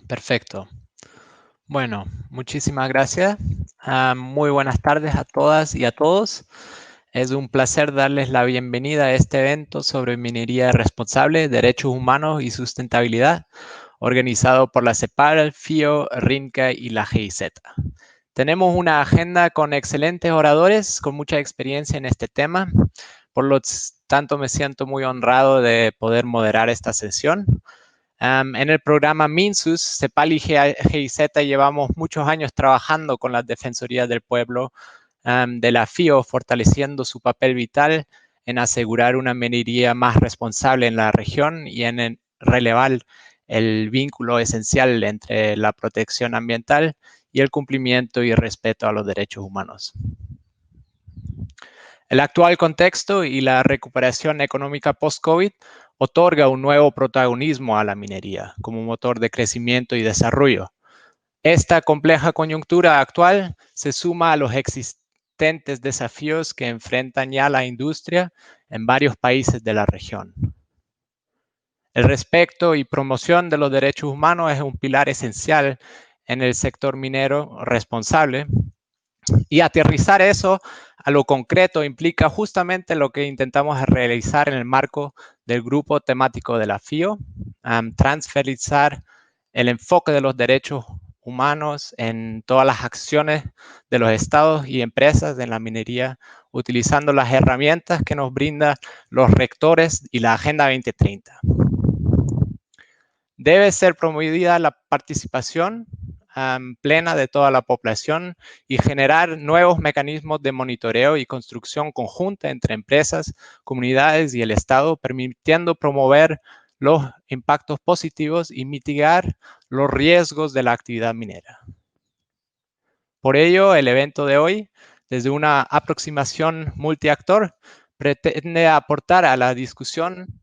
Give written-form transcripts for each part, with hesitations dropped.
Perfecto. Bueno, muchísimas gracias. Muy buenas tardes a todas y a todos. Es un placer darles la bienvenida a este evento sobre minería responsable, derechos humanos y sustentabilidad, organizado por la CEPAL, FIO, RINCA y la GIZ. Tenemos una agenda con excelentes oradores, con mucha experiencia en este tema. Por lo tanto, me siento muy honrado de poder moderar esta sesión. En el programa MINSUS, CEPAL y GIZ llevamos muchos años trabajando con las Defensorías del Pueblo de la FIO, fortaleciendo su papel vital en asegurar una minería más responsable en la región y en relevar el vínculo esencial entre la protección ambiental y el cumplimiento y respeto a los derechos humanos. El actual contexto y la recuperación económica post-COVID otorga un nuevo protagonismo a la minería como motor de crecimiento y desarrollo. Esta compleja coyuntura actual se suma a los existentes desafíos que enfrentan ya la industria en varios países de la región. El respeto y promoción de los derechos humanos es un pilar esencial en el sector minero responsable. Y aterrizar eso a lo concreto implica justamente lo que intentamos realizar en el marco del grupo temático de la FIO, transferizar el enfoque de los derechos humanos en todas las acciones de los estados y empresas en la minería, utilizando las herramientas que nos brindan los rectores y la Agenda 2030. Debe ser promovida la participación plena de toda la población y generar nuevos mecanismos de monitoreo y construcción conjunta entre empresas, comunidades y el Estado, permitiendo promover los impactos positivos y mitigar los riesgos de la actividad minera. Por ello, el evento de hoy, desde una aproximación multiactor, pretende aportar a la discusión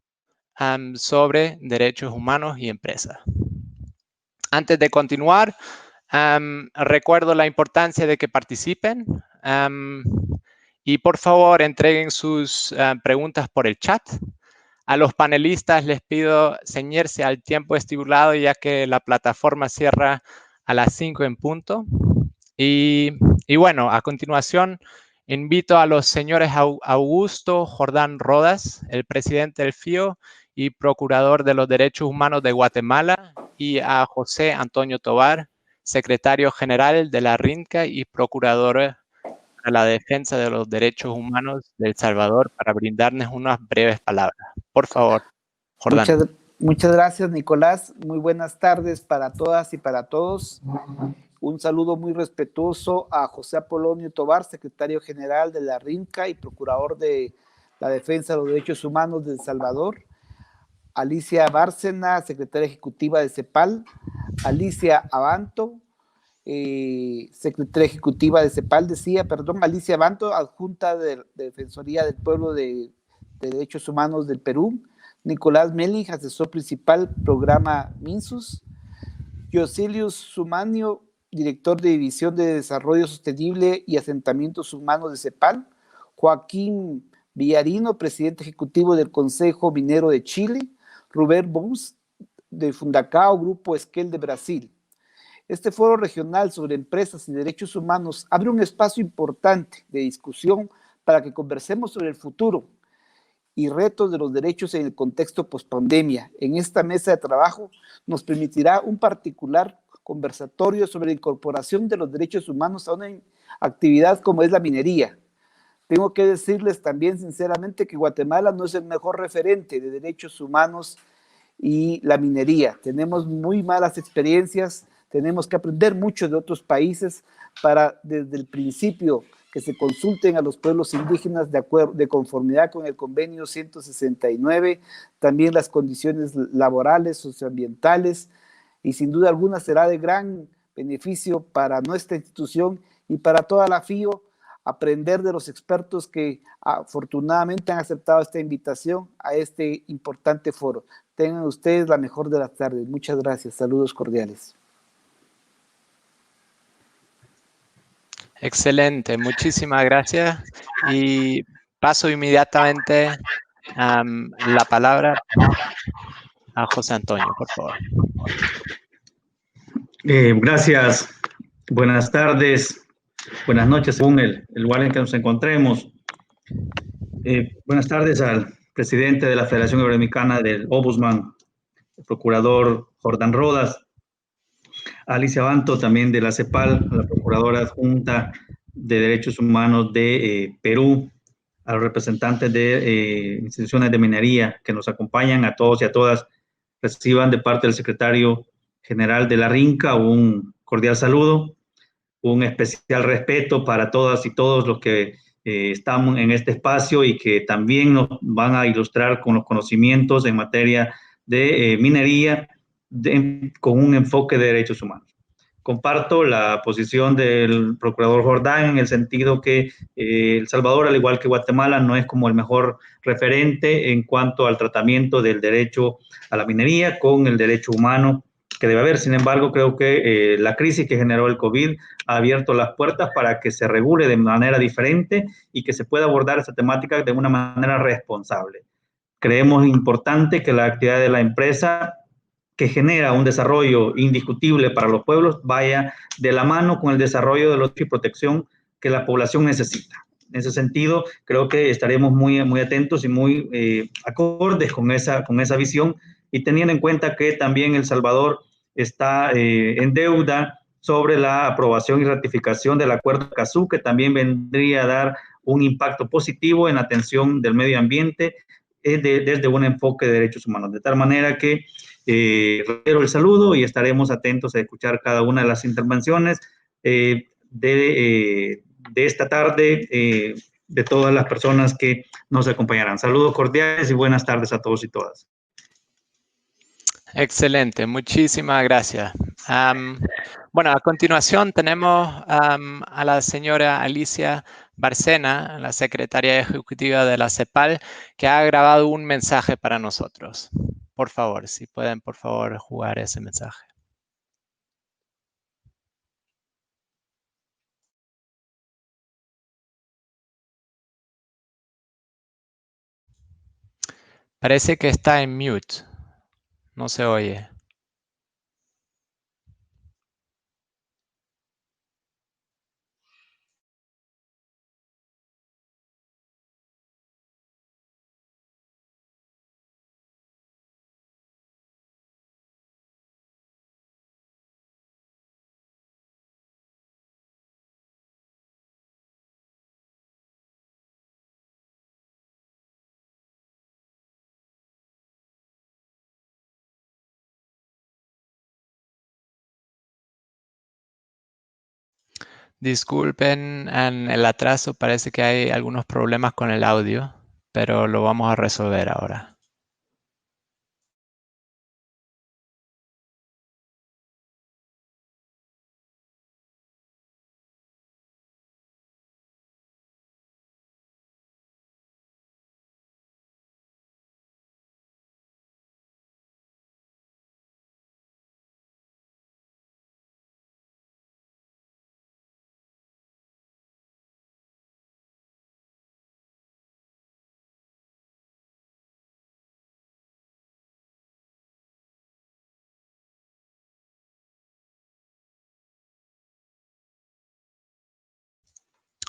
sobre derechos humanos y empresas. Antes de continuar, recuerdo la importancia de que participen y por favor entreguen sus preguntas por el chat. A los panelistas les pido ceñirse al tiempo estipulado ya que la plataforma cierra a las 5 en punto. Y bueno, a continuación invito a los señores Augusto Jordán Rodas, el presidente del FIO y procurador de los derechos humanos de Guatemala, y a José Antonio Tovar, secretario general de la RINCA y procurador para la defensa de los derechos humanos de El Salvador, para brindarnos unas breves palabras. Por favor, Jordán. Muchas gracias, Nicolás. Muy buenas tardes para todas y para todos. Un saludo muy respetuoso a José Apolonio Tovar, secretario general de la RINCA y procurador de la defensa de los derechos humanos de El Salvador. Alicia Bárcena, secretaria ejecutiva de CEPAL. Alicia Abanto, secretaria ejecutiva de CEPAL, Alicia Abanto, adjunta de Defensoría del Pueblo de Derechos Humanos del Perú. Nicolás Melich, asesor principal, programa MINSUS. Yoselius Sumanio, director de División de Desarrollo Sostenible y Asentamientos Humanos de CEPAL. Joaquín Villarino, presidente ejecutivo del Consejo Minero de Chile. Rubén Bous, de Fundacao, Grupo Esquel de Brasil. Este foro regional sobre empresas y derechos humanos abre un espacio importante de discusión para que conversemos sobre el futuro y retos de los derechos en el contexto pospandemia. En esta mesa de trabajo nos permitirá un particular conversatorio sobre la incorporación de los derechos humanos a una actividad como es la minería. Tengo que decirles también sinceramente que Guatemala no es el mejor referente de derechos humanos y la minería. Tenemos muy malas experiencias, tenemos que aprender mucho de otros países para desde el principio que se consulten a los pueblos indígenas de conformidad con el convenio 169, también las condiciones laborales, socioambientales, y sin duda alguna será de gran beneficio para nuestra institución y para toda la FIO aprender de los expertos que afortunadamente han aceptado esta invitación a este importante foro. Tengan ustedes la mejor de las tardes. Muchas gracias. Saludos cordiales. Excelente, muchísimas gracias. Y paso inmediatamente la palabra a José Antonio, por favor. Gracias. Buenas tardes, buenas noches, según el lugar en que nos encontremos. Buenas tardes al presidente de la Federación Iberoamericana del Ombudsman, el procurador Jordán Rodas, a Alicia Abanto, también de la CEPAL, a la procuradora adjunta de Derechos Humanos de Perú, a los representantes de instituciones de minería que nos acompañan, a todos y a todas. Reciban de parte del secretario general de la RINCA un cordial saludo, un especial respeto para todas y todos los que estamos en este espacio y que también nos van a ilustrar con los conocimientos en materia de minería con un enfoque de derechos humanos. Comparto la posición del procurador Jordán en el sentido que El Salvador, al igual que Guatemala, no es como el mejor referente en cuanto al tratamiento del derecho a la minería con el derecho humano que debe haber. Sin embargo, creo que la crisis que generó el COVID ha abierto las puertas para que se regule de manera diferente y que se pueda abordar esta temática de una manera responsable. Creemos importante que la actividad de la empresa que genera un desarrollo indiscutible para los pueblos vaya de la mano con el desarrollo de los y protección que la población necesita. En ese sentido, creo que estaremos muy, muy atentos y muy acordes con esa visión y teniendo en cuenta que también El Salvador está en deuda sobre la aprobación y ratificación del Acuerdo de Escazú, que también vendría a dar un impacto positivo en la atención del medio ambiente desde un enfoque de derechos humanos. De tal manera que reitero el saludo y estaremos atentos a escuchar cada una de las intervenciones de esta tarde de todas las personas que nos acompañarán. Saludos cordiales y buenas tardes a todos y todas. Excelente, muchísimas gracias. Bueno, a continuación tenemos a la señora Alicia Bárcena, la secretaria ejecutiva de la CEPAL, que ha grabado un mensaje para nosotros. Por favor, si pueden, por favor, jugar ese mensaje. Parece que está en mute. No se oye. Disculpen el atraso, parece que hay algunos problemas con el audio, pero lo vamos a resolver ahora.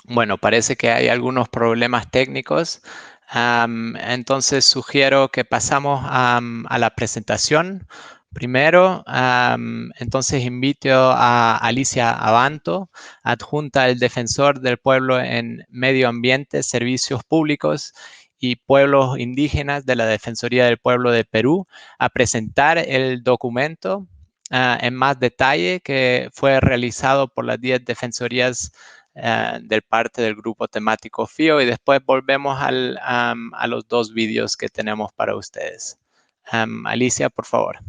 Bueno, parece que hay algunos problemas técnicos. Entonces sugiero que pasamos a la presentación. Primero, entonces invito a Alicia Abanto, adjunta del Defensor del Pueblo en Medio Ambiente, Servicios Públicos y Pueblos Indígenas de la Defensoría del Pueblo de Perú, a presentar el documento en más detalle que fue realizado por las 10 defensorías del parte del grupo temático FIO y después volvemos a los 2 vídeos que tenemos para ustedes. Alicia, por favor.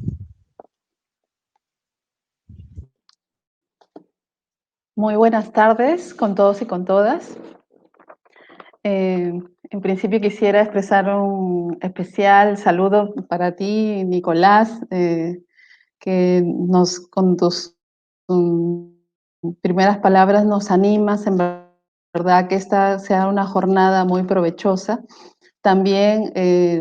Muy buenas tardes con todos y con todas. En principio quisiera expresar un especial saludo para ti, Nicolás, que con tus primeras palabras nos animas, en verdad que esta sea una jornada muy provechosa. También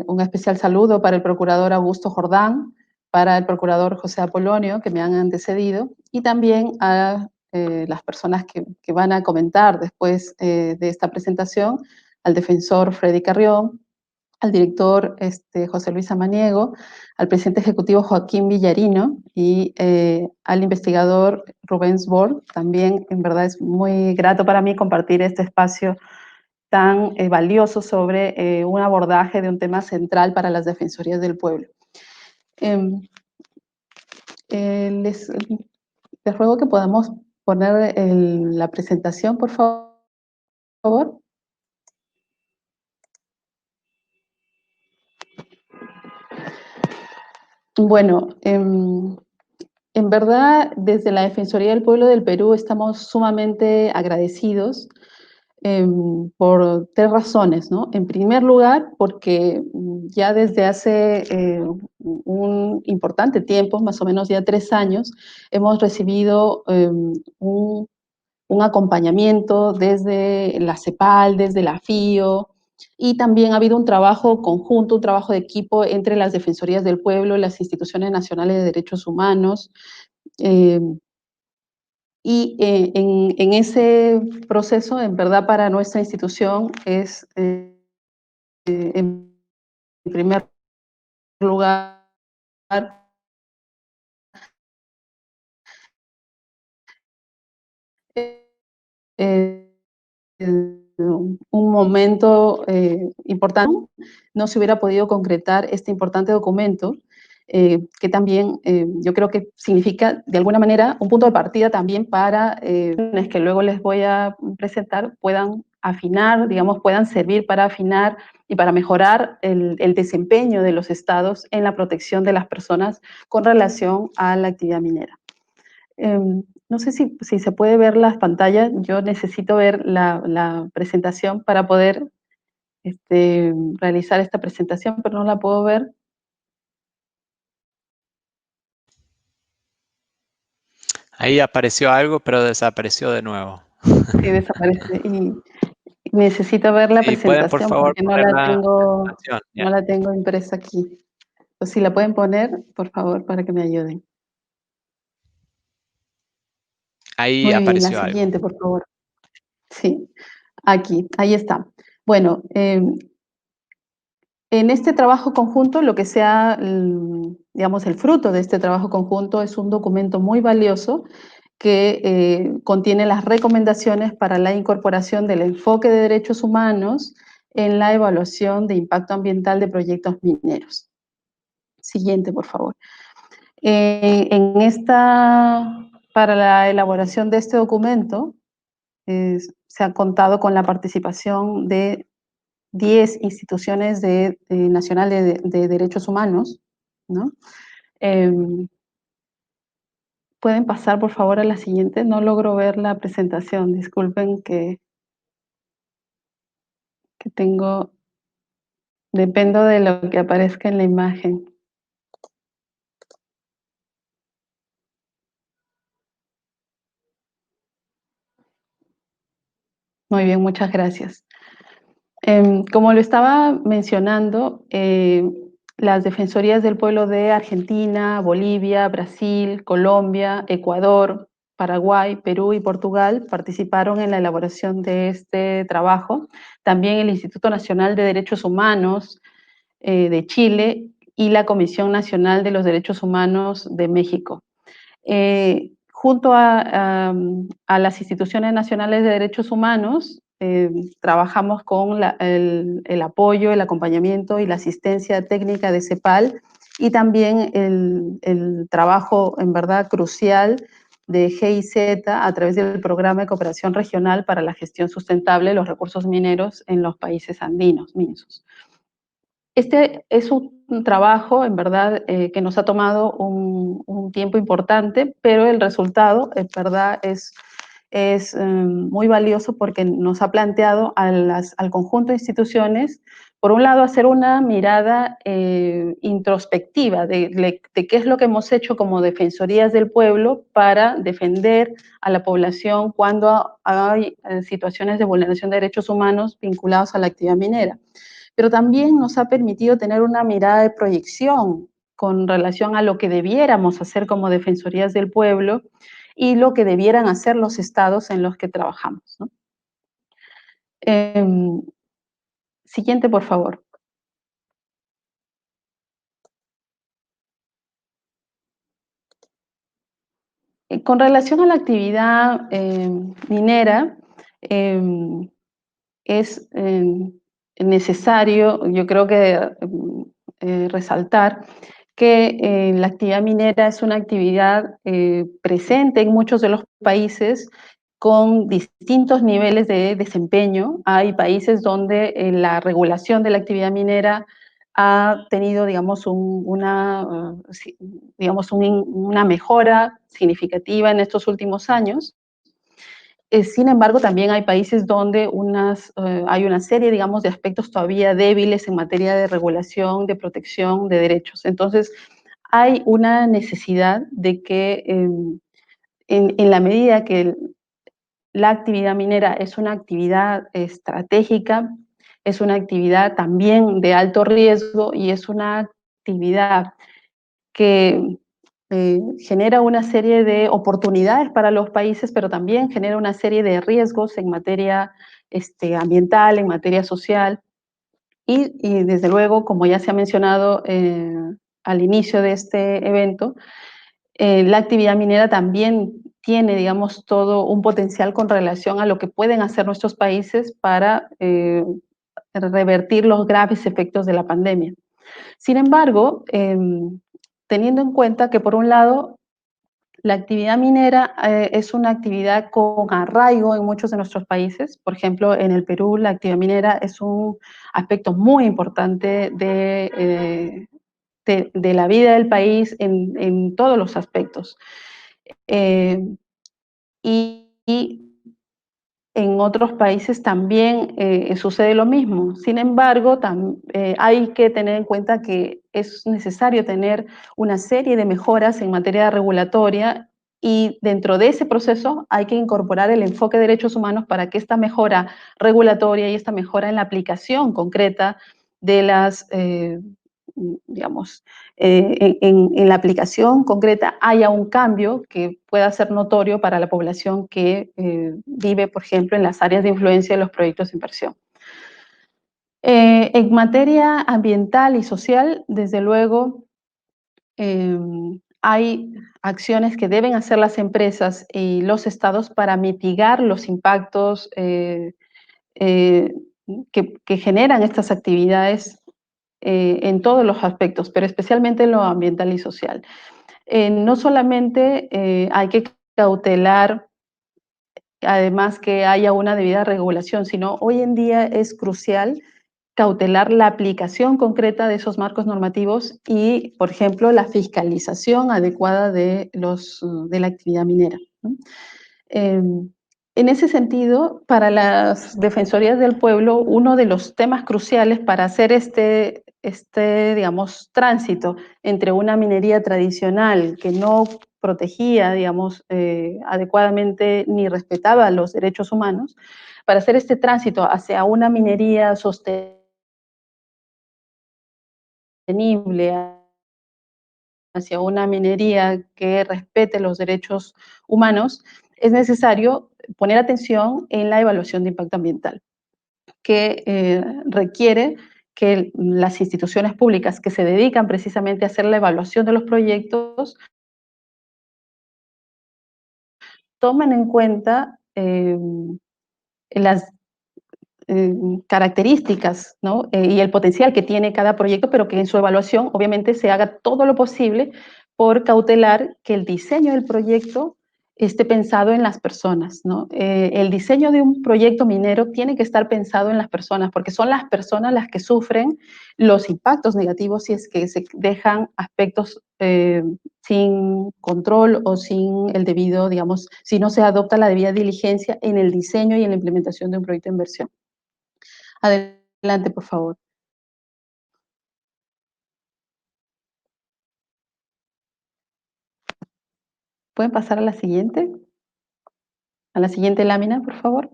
un especial saludo para el procurador Augusto Jordán, para el procurador José Apolonio, que me han antecedido, y también a las personas que van a comentar después de esta presentación, al defensor Freddy Carrión, al director José Luis Samaniego, al presidente ejecutivo Joaquín Villarino y al investigador Rubens Born. También, en verdad, es muy grato para mí compartir este espacio tan valioso sobre un abordaje de un tema central para las defensorías del pueblo. Les ruego que podamos poner la presentación, por favor. Bueno, en verdad, desde la Defensoría del Pueblo del Perú estamos sumamente agradecidos por 3 razones, ¿no? En primer lugar, porque ya desde hace un importante tiempo, más o menos ya 3 años, hemos recibido un acompañamiento desde la CEPAL, desde la FIO, y también ha habido un trabajo conjunto, un trabajo de equipo entre las Defensorías del Pueblo, las instituciones nacionales de derechos humanos, y en ese proceso, en verdad, para nuestra institución es, en primer lugar, eh, un momento importante, no se hubiera podido concretar este importante documento, que también yo creo que significa de alguna manera un punto de partida también para que luego les voy a presentar puedan afinar, digamos, puedan servir para afinar y para mejorar el desempeño de los estados en la protección de las personas con relación a la actividad minera. No sé si se puede ver las pantallas. Yo necesito ver la presentación para poder realizar esta presentación, pero no la puedo ver. Ahí apareció algo, pero desapareció de nuevo. Sí, desaparece. Y necesito ver la Sí, pueden, por presentación favor, porque poner la presentación. no la tengo impresa aquí. O si la pueden poner, por favor, para que me ayuden. Ahí Muy bien, la apareció algo. siguiente, por favor. Sí, aquí, ahí está. Bueno, en este trabajo conjunto, lo que sea, digamos, el fruto de este trabajo conjunto es un documento muy valioso que contiene las recomendaciones para la incorporación del enfoque de derechos humanos en la evaluación de impacto ambiental de proyectos mineros. Siguiente, por favor. Para la elaboración de este documento, se ha contado con la participación de 10 instituciones nacionales de derechos humanos, ¿no? ¿Pueden pasar, por favor, a la siguiente? No logro ver la presentación. Disculpen que dependo de lo que aparezca en la imagen. Muy bien, muchas gracias. Como lo estaba mencionando, las Defensorías del Pueblo de Argentina, Bolivia, Brasil, Colombia, Ecuador, Paraguay, Perú y Portugal participaron en la elaboración de este trabajo. También el Instituto Nacional de Derechos Humanos de Chile y la Comisión Nacional de los Derechos Humanos de México. Junto a las instituciones nacionales de derechos humanos, trabajamos con el apoyo, el acompañamiento y la asistencia técnica de CEPAL y también el trabajo en verdad crucial de GIZ a través del Programa de Cooperación Regional para la Gestión Sustentable de los Recursos Mineros en los países andinos, MINSUS. Este es un trabajo, en verdad, que nos ha tomado un tiempo importante, pero el resultado, en verdad, es muy valioso porque nos ha planteado al conjunto de instituciones, por un lado, hacer una mirada introspectiva de qué es lo que hemos hecho como defensorías del pueblo para defender a la población cuando hay situaciones de vulneración de derechos humanos vinculados a la actividad minera. Pero también nos ha permitido tener una mirada de proyección con relación a lo que debiéramos hacer como defensorías del pueblo y lo que debieran hacer los estados en los que trabajamos, ¿no? Siguiente, por favor. Con relación a la actividad minera, es necesario, yo creo que resaltar que la actividad minera es una actividad presente en muchos de los países con distintos niveles de desempeño. Hay países donde la regulación de la actividad minera ha tenido, digamos, una mejora significativa en estos últimos años. Sin embargo, también hay países donde hay una serie, digamos, de aspectos todavía débiles en materia de regulación, de protección de derechos. Entonces, hay una necesidad de que en la medida que la actividad minera es una actividad estratégica, es una actividad también de alto riesgo y es una actividad que genera una serie de oportunidades para los países, pero también genera una serie de riesgos en materia ambiental, en materia social. Y desde luego, como ya se ha mencionado al inicio de este evento, la actividad minera también tiene, digamos, todo un potencial con relación a lo que pueden hacer nuestros países para revertir los graves efectos de la pandemia. Sin embargo, teniendo en cuenta que, por un lado, la actividad minera es una actividad con arraigo en muchos de nuestros países. Por ejemplo, en el Perú, la actividad minera es un aspecto muy importante de la vida del país en todos los aspectos. Y en otros países también sucede lo mismo. Sin embargo, hay que tener en cuenta que es necesario tener una serie de mejoras en materia regulatoria y dentro de ese proceso hay que incorporar el enfoque de derechos humanos para que esta mejora regulatoria y esta mejora en la aplicación concreta de las digamos, en la aplicación concreta haya un cambio que pueda ser notorio para la población que vive, por ejemplo, en las áreas de influencia de los proyectos de inversión. En materia ambiental y social, desde luego, hay acciones que deben hacer las empresas y los estados para mitigar los impactos que generan estas actividades en todos los aspectos, pero especialmente en lo ambiental y social. No solamente hay que cautelar, además que haya una debida regulación, sino hoy en día es crucial cautelar la aplicación concreta de esos marcos normativos y, por ejemplo, la fiscalización adecuada de la actividad minera, ¿no? En ese sentido, para las defensorías del pueblo, uno de los temas cruciales para hacer digamos, tránsito entre una minería tradicional que no protegía, digamos, adecuadamente ni respetaba los derechos humanos, para hacer este tránsito hacia una minería sostenible, hacia una minería que respete los derechos humanos, es necesario poner atención en la evaluación de impacto ambiental, que requiere que las instituciones públicas que se dedican precisamente a hacer la evaluación de los proyectos tomen en cuenta las características, ¿no? Y el potencial que tiene cada proyecto, pero que en su evaluación obviamente se haga todo lo posible por cautelar que el diseño del proyecto esté pensado en las personas, ¿no? El diseño de un proyecto minero tiene que estar pensado en las personas, porque son las personas las que sufren los impactos negativos si es que se dejan aspectos sin control o sin el debido, digamos, si no se adopta la debida diligencia en el diseño y en la implementación de un proyecto de inversión. Adelante, por favor. ¿Pueden pasar a la siguiente? A la siguiente lámina, por favor.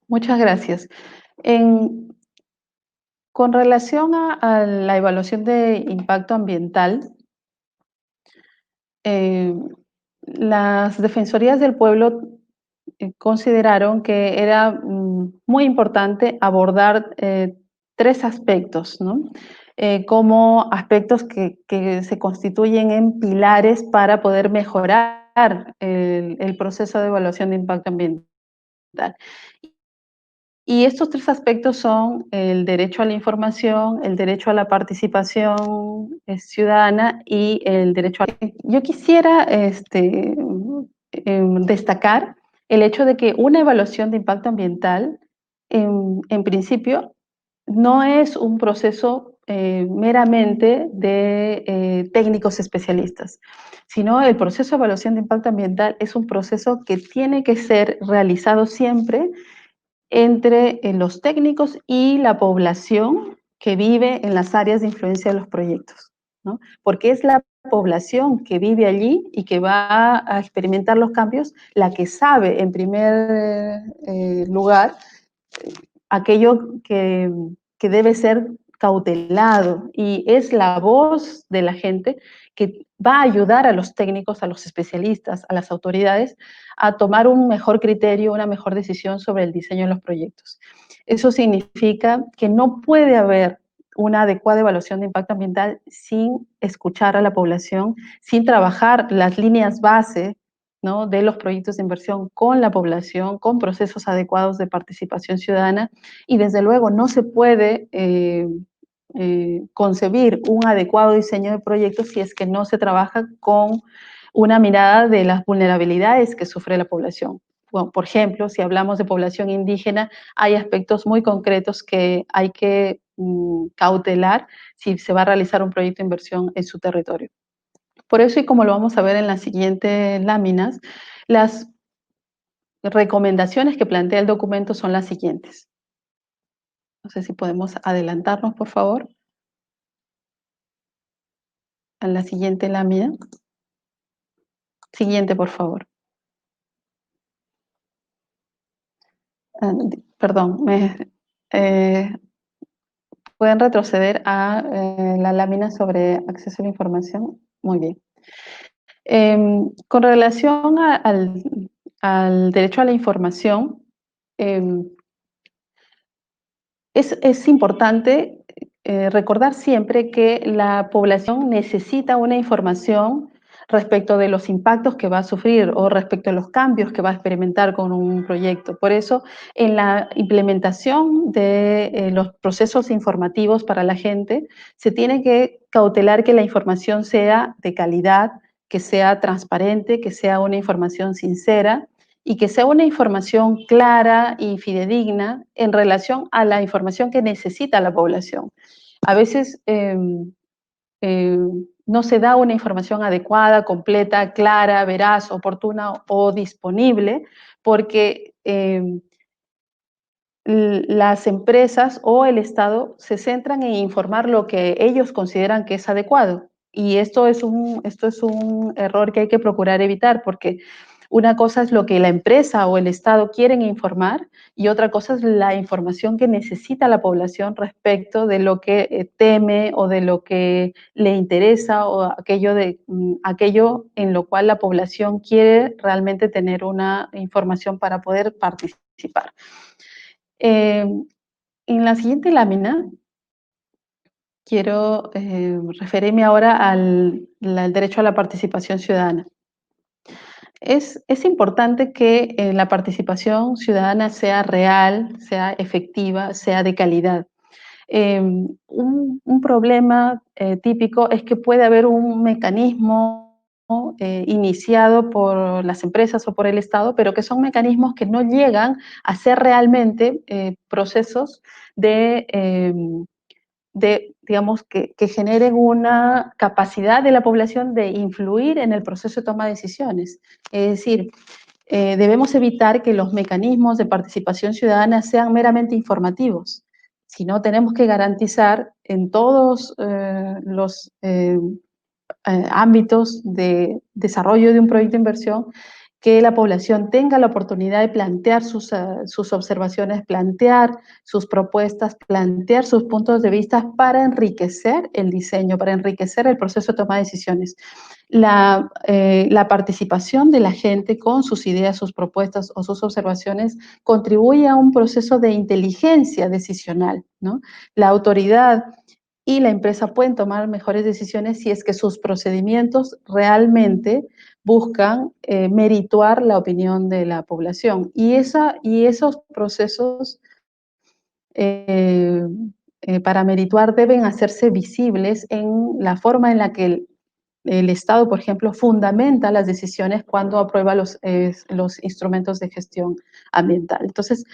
Muchas gracias. Con relación a la evaluación de impacto ambiental, las defensorías del pueblo consideraron que era muy importante abordar 3 aspectos, ¿no? Como aspectos que se constituyen en pilares para poder mejorar el proceso de evaluación de impacto ambiental. Y estos 3 aspectos son el derecho a la información, el derecho a la participación ciudadana y el derecho a... Yo quisiera destacar el hecho de que una evaluación de impacto ambiental, en principio, no es un proceso meramente de técnicos especialistas, sino el proceso de evaluación de impacto ambiental es un proceso que tiene que ser realizado siempre entre los técnicos y la población que vive en las áreas de influencia de los proyectos, ¿no? Porque es la población que vive allí y que va a experimentar los cambios la que sabe en primer lugar aquello que debe ser cautelado, y es la voz de la gente que va a ayudar a los técnicos, a los especialistas, a las autoridades a tomar un mejor criterio, una mejor decisión sobre el diseño de los proyectos. Eso significa que no puede haber una adecuada evaluación de impacto ambiental sin escuchar a la población, sin trabajar las líneas base, ¿no?, de los proyectos de inversión con la población, con procesos adecuados de participación ciudadana, y desde luego no se puede concebir un adecuado diseño de proyectos si es que no se trabaja con una mirada de las vulnerabilidades que sufre la población. Bueno, por ejemplo, si hablamos de población indígena, hay aspectos muy concretos que hay que cautelar si se va a realizar un proyecto de inversión en su territorio. Por eso, y como lo vamos a ver en las siguientes láminas, las recomendaciones que plantea el documento son las siguientes. No sé si podemos adelantarnos, por favor, a la siguiente lámina. Siguiente, por favor. Perdón, ¿pueden retroceder a la lámina sobre acceso a la información? Muy bien. Con relación al derecho a la información, es importante recordar siempre que la población necesita una información respecto de los impactos que va a sufrir o respecto a los cambios que va a experimentar con un proyecto. Por eso, en la implementación de los procesos informativos para la gente, se tiene que cautelar que la información sea de calidad, que sea transparente, que sea una información sincera y que sea una información clara y fidedigna en relación a la información que necesita la población. A veces no se da una información adecuada, completa, clara, veraz, oportuna o disponible, porque las empresas o el Estado se centran en informar lo que ellos consideran que es adecuado. Y esto es un error que hay que procurar evitar, porque una cosa es lo que la empresa o el Estado quieren informar y otra cosa es la información que necesita la población respecto de lo que teme o de lo que le interesa o aquello en lo cual la población quiere realmente tener una información para poder participar. En la siguiente lámina quiero referirme ahora al derecho a la participación ciudadana. Es importante que la participación ciudadana sea real, sea efectiva, sea de calidad. Un problema típico es que puede haber un mecanismo iniciado por las empresas o por el Estado, pero que son mecanismos que no llegan a ser realmente procesos digamos, que generen una capacidad de la población de influir en el proceso de toma de decisiones. Es decir, debemos evitar que los mecanismos de participación ciudadana sean meramente informativos, sino tenemos que garantizar en todos los ámbitos de desarrollo de un proyecto de inversión que la población tenga la oportunidad de plantear sus observaciones, plantear sus propuestas, plantear sus puntos de vista para enriquecer el diseño, para enriquecer el proceso de toma de decisiones. La participación de la gente con sus ideas, sus propuestas o sus observaciones contribuye a un proceso de inteligencia decisional, ¿no? La autoridad y la empresa pueden tomar mejores decisiones si es que sus procedimientos realmente buscan merituar la opinión de la población. Y esos procesos para merituar deben hacerse visibles en la forma en la que el Estado, por ejemplo, fundamenta las decisiones cuando aprueba los instrumentos de gestión ambiental. Entonces,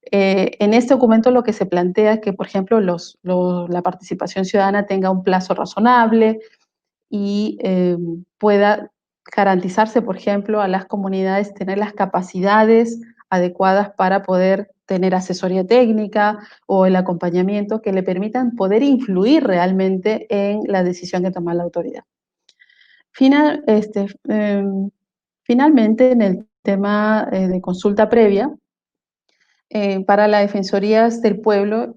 en este documento lo que se plantea es que, por ejemplo, la participación ciudadana tenga un plazo razonable y pueda garantizarse, por ejemplo, a las comunidades tener las capacidades adecuadas para poder tener asesoría técnica o el acompañamiento que le permitan poder influir realmente en la decisión que toma la autoridad. Finalmente, en el tema de consulta previa, para las defensorías del pueblo,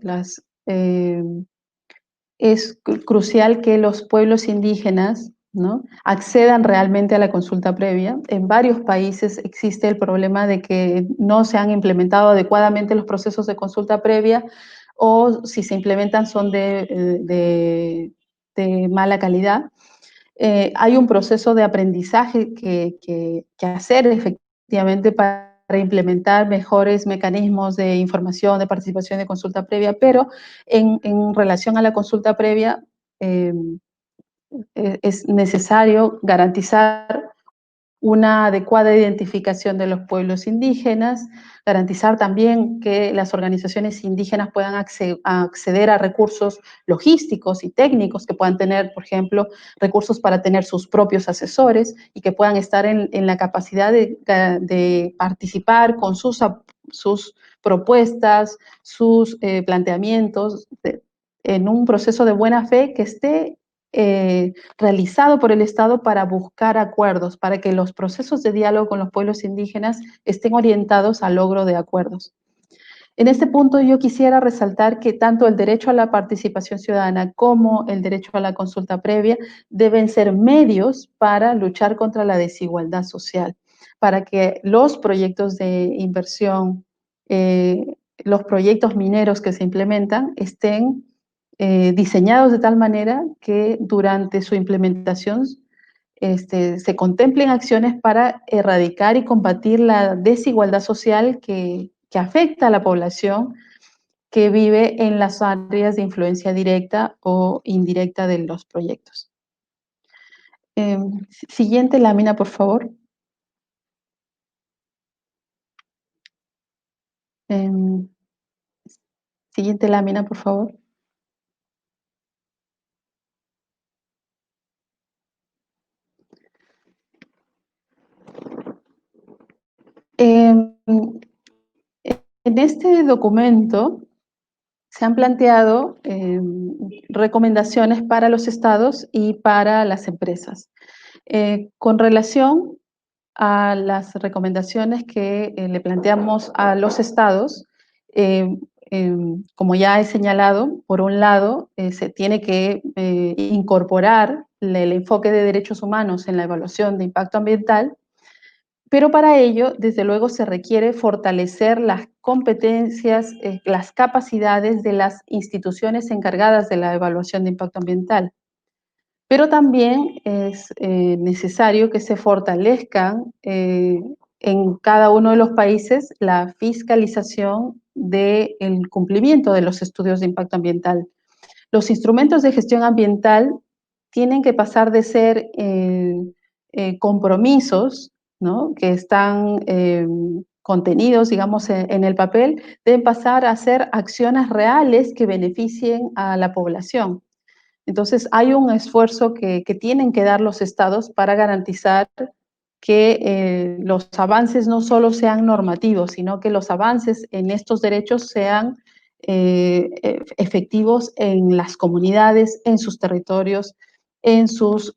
es crucial que los pueblos indígenas, ¿no?, accedan realmente a la consulta previa. En varios países existe el problema de que no se han implementado adecuadamente los procesos de consulta previa, o si se implementan son de mala calidad. Hay un proceso de aprendizaje que hacer efectivamente para implementar mejores mecanismos de información, de participación, de consulta previa, pero en relación a la consulta previa es necesario garantizar una adecuada identificación de los pueblos indígenas, garantizar también que las organizaciones indígenas puedan acceder a recursos logísticos y técnicos, que puedan tener, por ejemplo, recursos para tener sus propios asesores y que puedan estar en la capacidad de participar con sus propuestas, sus planteamientos en un proceso de buena fe que esté realizado por el Estado para buscar acuerdos, para que los procesos de diálogo con los pueblos indígenas estén orientados al logro de acuerdos. En este punto yo quisiera resaltar que tanto el derecho a la participación ciudadana como el derecho a la consulta previa deben ser medios para luchar contra la desigualdad social, para que los proyectos de inversión, los proyectos mineros que se implementan estén diseñados de tal manera que durante su implementación se contemplen acciones para erradicar y combatir la desigualdad social que afecta a la población que vive en las áreas de influencia directa o indirecta de los proyectos. Siguiente lámina, por favor. Siguiente lámina, por favor. En este documento se han planteado recomendaciones para los estados y para las empresas. Con relación a las recomendaciones que le planteamos a los estados, como ya he señalado, por un lado, se tiene que incorporar el enfoque de derechos humanos en la evaluación de impacto ambiental, pero para ello, desde luego, se requiere fortalecer las competencias, las capacidades de las instituciones encargadas de la evaluación de impacto ambiental. Pero también es necesario que se fortalezcan en cada uno de los países la fiscalización del cumplimiento de los estudios de impacto ambiental. Los instrumentos de gestión ambiental tienen que pasar de ser compromisos, ¿no?, que están contenidos, digamos, en el papel, deben pasar a ser acciones reales que beneficien a la población. Entonces, hay un esfuerzo que tienen que dar los estados para garantizar que los avances no solo sean normativos, sino que los avances en estos derechos sean efectivos en las comunidades, en sus territorios, en sus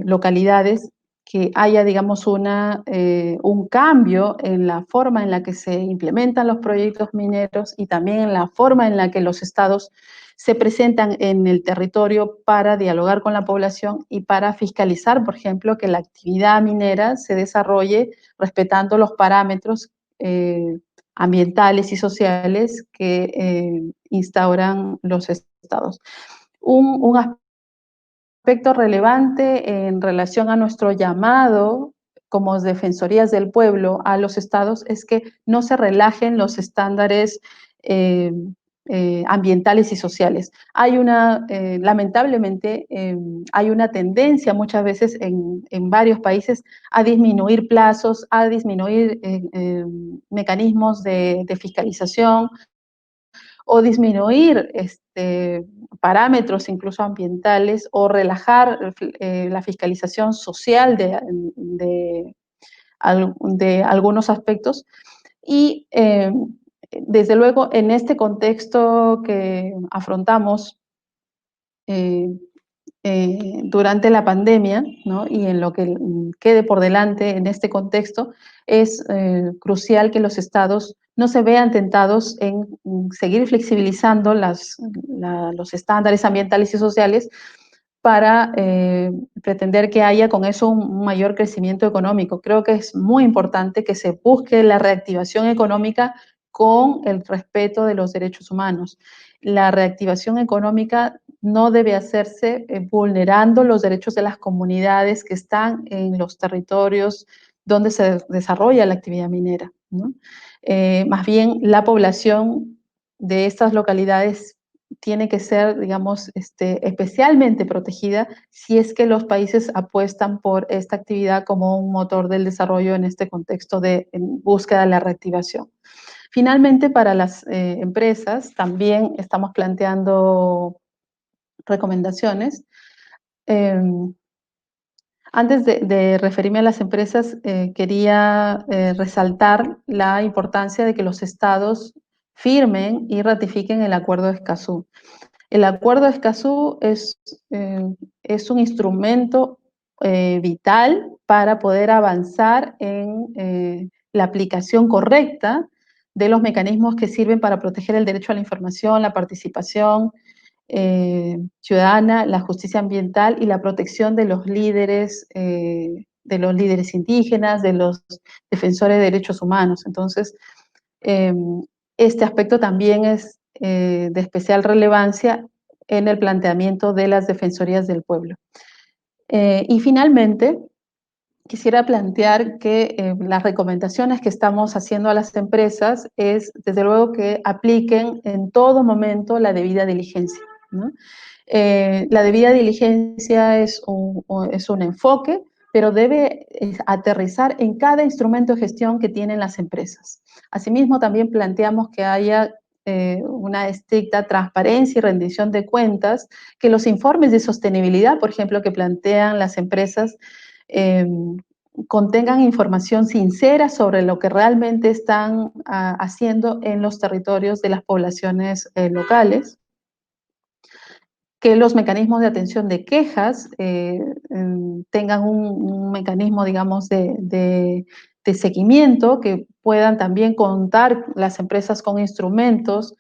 localidades, que haya, digamos, un cambio en la forma en la que se implementan los proyectos mineros y también en la forma en la que los estados se presentan en el territorio para dialogar con la población y para fiscalizar, por ejemplo, que la actividad minera se desarrolle respetando los parámetros ambientales y sociales que instauran los estados. Un aspecto relevante en relación a nuestro llamado como defensorías del pueblo a los estados es que no se relajen los estándares ambientales y sociales. Lamentablemente, hay una tendencia muchas veces en varios países a disminuir plazos, a disminuir mecanismos de fiscalización o disminuir parámetros incluso ambientales o relajar la fiscalización social de algunos aspectos. Y desde luego en este contexto que afrontamos durante la pandemia, ¿no? Y en lo que quede por delante en este contexto, es crucial que los estados no se vean tentados en seguir flexibilizando los estándares ambientales y sociales para pretender que haya con eso un mayor crecimiento económico. Creo que es muy importante que se busque la reactivación económica con el respeto de los derechos humanos. La reactivación económica no debe hacerse vulnerando los derechos de las comunidades que están en los territorios donde se desarrolla la actividad minera, ¿no? Más bien, la población de estas localidades tiene que ser, digamos, especialmente protegida si es que los países apuestan por esta actividad como un motor del desarrollo en este contexto de búsqueda de la reactivación. Finalmente, para las empresas también estamos planteando recomendaciones. Antes de referirme a las empresas, quería resaltar la importancia de que los estados firmen y ratifiquen el Acuerdo de Escazú. El Acuerdo de Escazú es un instrumento vital para poder avanzar en la aplicación correcta de los mecanismos que sirven para proteger el derecho a la información, la participación ciudadana, la justicia ambiental y la protección de los líderes indígenas, de los defensores de derechos humanos. Entonces, este aspecto también es de especial relevancia en el planteamiento de las defensorías del pueblo. Y finalmente, quisiera plantear que las recomendaciones que estamos haciendo a las empresas es, desde luego, que apliquen en todo momento la debida diligencia, ¿no? La debida diligencia es un enfoque, pero debe aterrizar en cada instrumento de gestión que tienen las empresas. Asimismo, también planteamos que haya una estricta transparencia y rendición de cuentas, que los informes de sostenibilidad, por ejemplo, que plantean las empresas, contengan información sincera sobre lo que realmente están haciendo en los territorios de las poblaciones locales, que los mecanismos de atención de quejas tengan un mecanismo, digamos, de seguimiento, que puedan también contar las empresas con instrumentos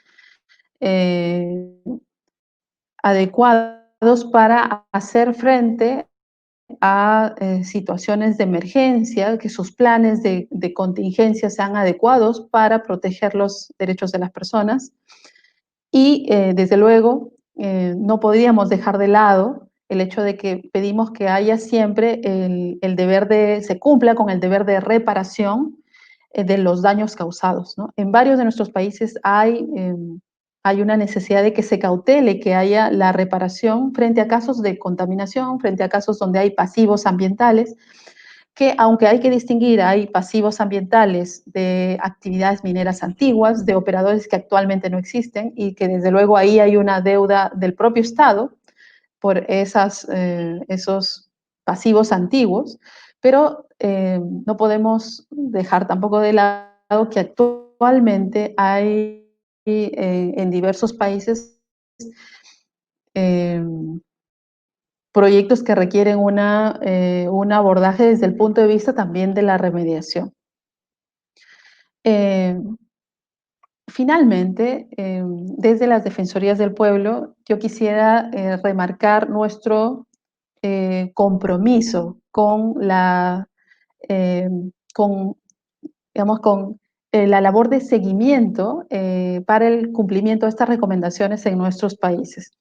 adecuados para hacer frente a situaciones de emergencia, que sus planes de contingencia sean adecuados para proteger los derechos de las personas. Y desde luego, no podríamos dejar de lado el hecho de que pedimos que haya siempre se cumpla con el deber de reparación de los daños causados, ¿no? En varios de nuestros países hay una necesidad de que se cautele, que haya la reparación frente a casos de contaminación, frente a casos donde hay pasivos ambientales, que aunque hay que distinguir, hay pasivos ambientales de actividades mineras antiguas, de operadores que actualmente no existen y que desde luego ahí hay una deuda del propio Estado por esos pasivos antiguos, pero no podemos dejar tampoco de lado que actualmente hay en diversos países proyectos que requieren un abordaje desde el punto de vista también de la remediación. Finalmente, desde las Defensorías del Pueblo, yo quisiera remarcar nuestro compromiso con la labor de seguimiento para el cumplimiento de estas recomendaciones en nuestros países.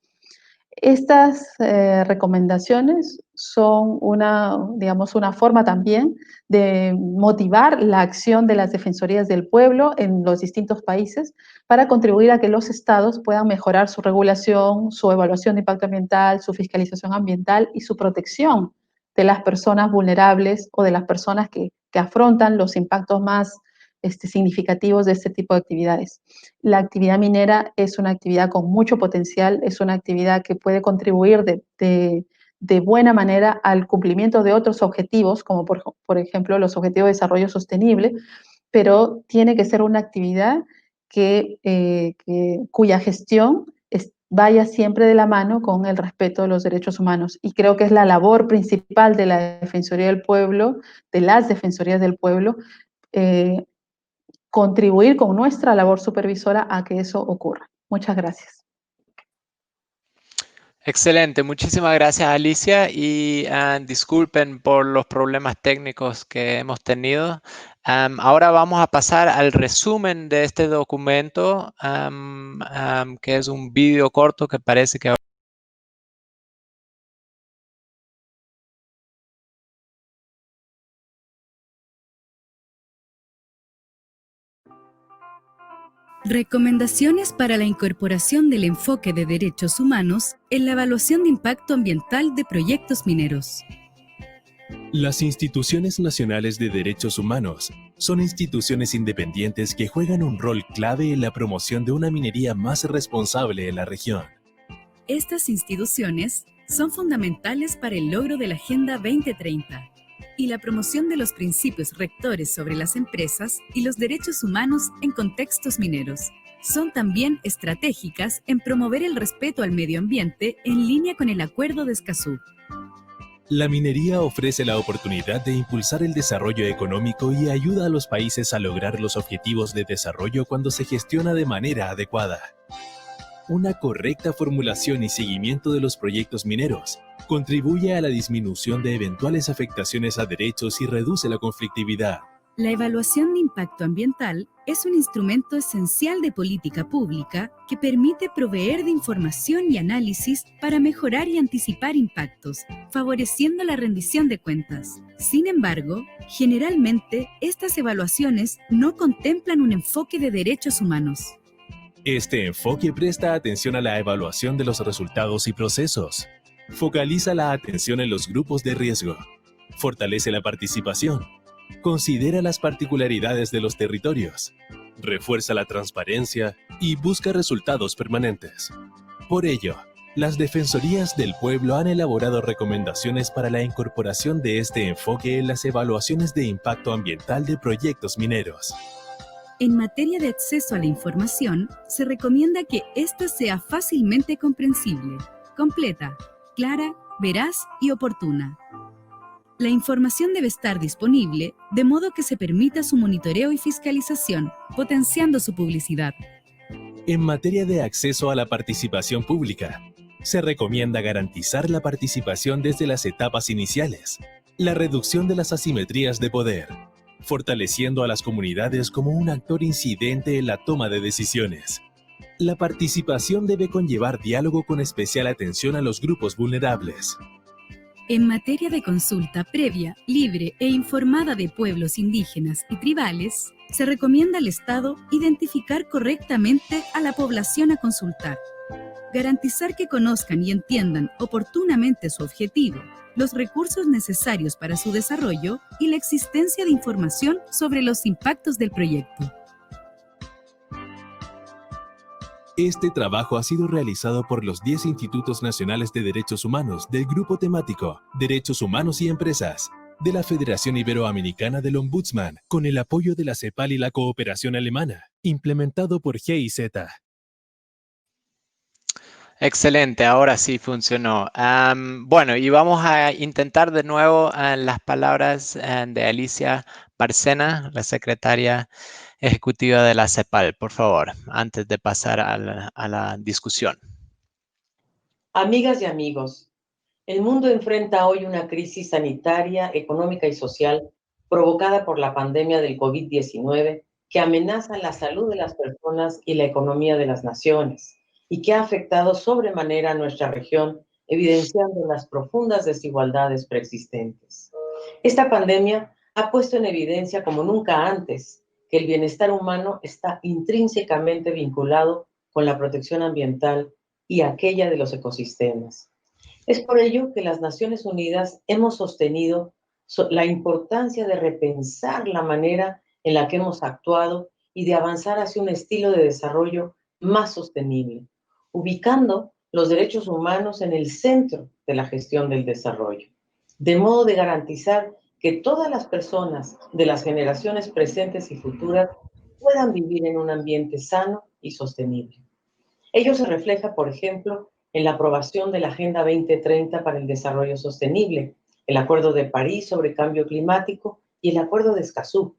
Estas recomendaciones son una forma también de motivar la acción de las Defensorías del Pueblo en los distintos países para contribuir a que los estados puedan mejorar su regulación, su evaluación de impacto ambiental, su fiscalización ambiental y su protección de las personas vulnerables o de las personas que afrontan los impactos más significativos de este tipo de actividades. La actividad minera es una actividad con mucho potencial, es una actividad que puede contribuir de buena manera al cumplimiento de otros objetivos, como por ejemplo los objetivos de desarrollo sostenible, pero tiene que ser una actividad cuya gestión vaya siempre de la mano con el respeto de los derechos humanos. Y creo que es la labor principal de la Defensoría del Pueblo, de las Defensorías del Pueblo, contribuir con nuestra labor supervisora a que eso ocurra. Muchas gracias. Excelente, muchísimas gracias Alicia y disculpen por los problemas técnicos que hemos tenido. Ahora vamos a pasar al resumen de este documento, que es un vídeo corto que parece que... Recomendaciones para la incorporación del enfoque de derechos humanos en la evaluación de impacto ambiental de proyectos mineros. Las instituciones nacionales de derechos humanos son instituciones independientes que juegan un rol clave en la promoción de una minería más responsable en la región. Estas instituciones son fundamentales para el logro de la Agenda 2030 y la promoción de los principios rectores sobre las empresas y los derechos humanos en contextos mineros. Son también estratégicas en promover el respeto al medio ambiente en línea con el Acuerdo de Escazú. La minería ofrece la oportunidad de impulsar el desarrollo económico y ayuda a los países a lograr los objetivos de desarrollo cuando se gestiona de manera adecuada. Una correcta formulación y seguimiento de los proyectos mineros contribuye a la disminución de eventuales afectaciones a derechos y reduce la conflictividad. La evaluación de impacto ambiental es un instrumento esencial de política pública que permite proveer de información y análisis para mejorar y anticipar impactos, favoreciendo la rendición de cuentas. Sin embargo, generalmente estas evaluaciones no contemplan un enfoque de derechos humanos. Este enfoque presta atención a la evaluación de los resultados y procesos. Focaliza la atención en los grupos de riesgo. Fortalece la participación. Considera las particularidades de los territorios. Refuerza la transparencia y busca resultados permanentes. Por ello, las Defensorías del Pueblo han elaborado recomendaciones para la incorporación de este enfoque en las evaluaciones de impacto ambiental de proyectos mineros. En materia de acceso a la información, se recomienda que ésta sea fácilmente comprensible, completa, clara, veraz y oportuna. La información debe estar disponible de modo que se permita su monitoreo y fiscalización, potenciando su publicidad. En materia de acceso a la participación pública, se recomienda garantizar la participación desde las etapas iniciales, la reducción de las asimetrías de poder, fortaleciendo a las comunidades como un actor incidente en la toma de decisiones. La participación debe conllevar diálogo con especial atención a los grupos vulnerables. En materia de consulta previa, libre e informada de pueblos indígenas y tribales, se recomienda al Estado identificar correctamente a la población a consultar, garantizar que conozcan y entiendan oportunamente su objetivo, los recursos necesarios para su desarrollo y la existencia de información sobre los impactos del proyecto. Este trabajo ha sido realizado por los 10 Institutos Nacionales de Derechos Humanos del Grupo Temático Derechos Humanos y Empresas de la Federación Iberoamericana del Ombudsman, con el apoyo de la CEPAL y la cooperación alemana, implementado por GIZ. Excelente, ahora sí funcionó. Bueno, y vamos a intentar de nuevo las palabras de Alicia Bárcena, la secretaria ejecutiva de la CEPAL, por favor, antes de pasar a la discusión. Amigas y amigos, el mundo enfrenta hoy una crisis sanitaria, económica y social provocada por la pandemia del COVID-19 que amenaza la salud de las personas y la economía de las naciones y que ha afectado sobremanera a nuestra región, evidenciando las profundas desigualdades preexistentes. Esta pandemia ha puesto en evidencia como nunca antes que el bienestar humano está intrínsecamente vinculado con la protección ambiental y aquella de los ecosistemas. Es por ello que las Naciones Unidas hemos sostenido la importancia de repensar la manera en la que hemos actuado y de avanzar hacia un estilo de desarrollo más sostenible, ubicando los derechos humanos en el centro de la gestión del desarrollo, de modo de garantizar que todas las personas de las generaciones presentes y futuras puedan vivir en un ambiente sano y sostenible. Ello se refleja, por ejemplo, en la aprobación de la Agenda 2030 para el Desarrollo Sostenible, el Acuerdo de París sobre Cambio Climático y el Acuerdo de Escazú,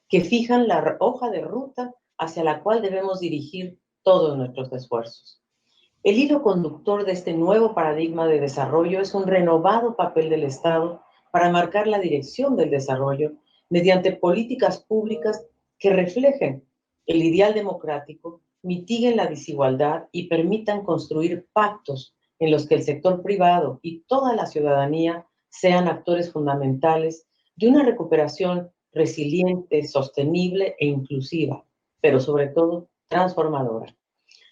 que fijan la hoja de ruta hacia la cual debemos dirigir todos nuestros esfuerzos. El hilo conductor de este nuevo paradigma de desarrollo es un renovado papel del Estado para marcar la dirección del desarrollo mediante políticas públicas que reflejen el ideal democrático, mitiguen la desigualdad y permitan construir pactos en los que el sector privado y toda la ciudadanía sean actores fundamentales de una recuperación resiliente, sostenible e inclusiva, pero sobre todo transformadora.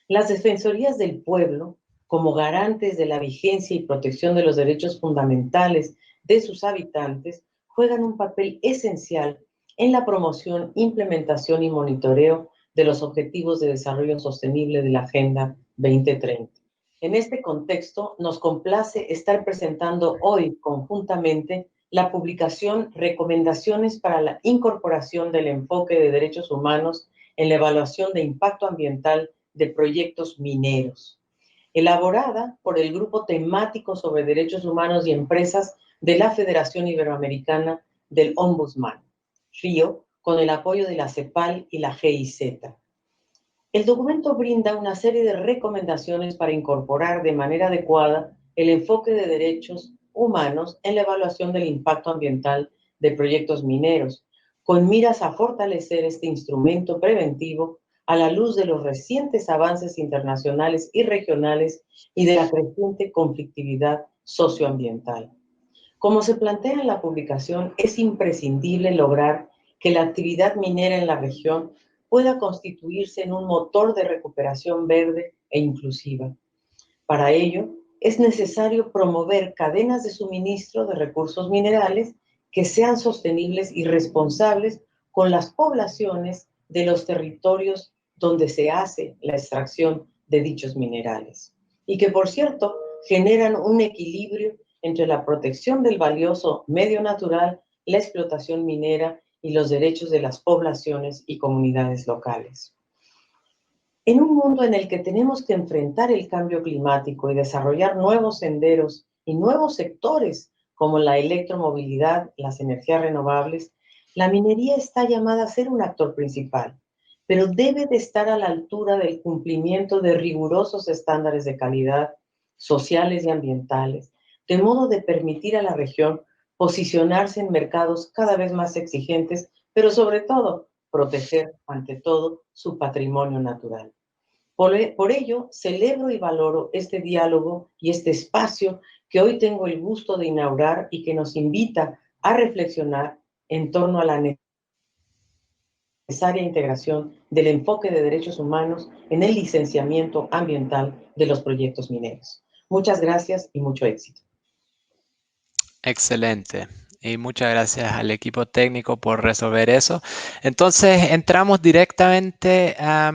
Las defensorías del pueblo, como garantes de la vigencia y protección de los derechos fundamentales de sus habitantes, juegan un papel esencial en la promoción, implementación y monitoreo de los Objetivos de Desarrollo Sostenible de la Agenda 2030. En este contexto, nos complace estar presentando hoy conjuntamente la publicación Recomendaciones para la incorporación del enfoque de derechos humanos en la evaluación de impacto ambiental de proyectos mineros, elaborada por el Grupo Temático sobre Derechos Humanos y Empresas de la Federación Iberoamericana del Ombudsman, FIO, con el apoyo de la CEPAL y la GIZ. El documento brinda una serie de recomendaciones para incorporar de manera adecuada el enfoque de derechos humanos en la evaluación del impacto ambiental de proyectos mineros, con miras a fortalecer este instrumento preventivo a la luz de los recientes avances internacionales y regionales y de la creciente conflictividad socioambiental. Como se plantea en la publicación, es imprescindible lograr que la actividad minera en la región pueda constituirse en un motor de recuperación verde e inclusiva. Para ello, es necesario promover cadenas de suministro de recursos minerales que sean sostenibles y responsables con las poblaciones de los territorios donde se hace la extracción de dichos minerales. Y que, por cierto, generan un equilibrio entre la protección del valioso medio natural, la explotación minera y los derechos de las poblaciones y comunidades locales. En un mundo en el que tenemos que enfrentar el cambio climático y desarrollar nuevos senderos y nuevos sectores como la electromovilidad, las energías renovables, la minería está llamada a ser un actor principal, pero debe de estar a la altura del cumplimiento de rigurosos estándares de calidad sociales y ambientales, de modo de permitir a la región posicionarse en mercados cada vez más exigentes, pero sobre todo proteger ante todo su patrimonio natural. Por ello, celebro y valoro este diálogo y este espacio que hoy tengo el gusto de inaugurar y que nos invita a reflexionar en torno a la necesaria integración del enfoque de derechos humanos en el licenciamiento ambiental de los proyectos mineros. Muchas gracias y mucho éxito. Excelente. Y muchas gracias al equipo técnico por resolver eso. Entonces, entramos directamente a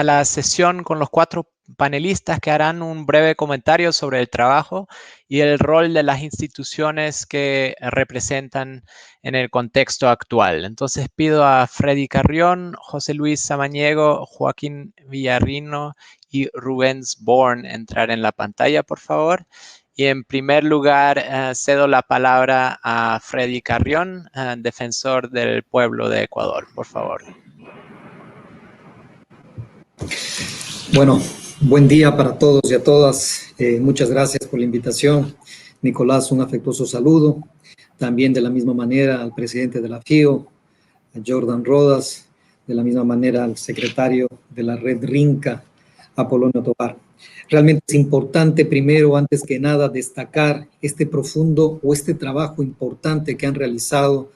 la sesión con los 4 panelistas que harán un breve comentario sobre el trabajo y el rol de las instituciones que representan en el contexto actual. Entonces pido a Freddy Carrión, José Luis Samaniego, Joaquín Villarino y Rubens Born entrar en la pantalla, por favor. Y en primer lugar, cedo la palabra a Freddy Carrión, defensor del pueblo de Ecuador, por favor. Bueno, buen día para todos y a todas. Muchas gracias por la invitación. Nicolás, un afectuoso saludo. También de la misma manera al presidente de la FIO, a Jordan Rodas, de la misma manera al secretario de la red RINCA, Apolonio Tobar. Realmente es importante, primero, antes que nada, destacar este profundo o este trabajo importante que han realizado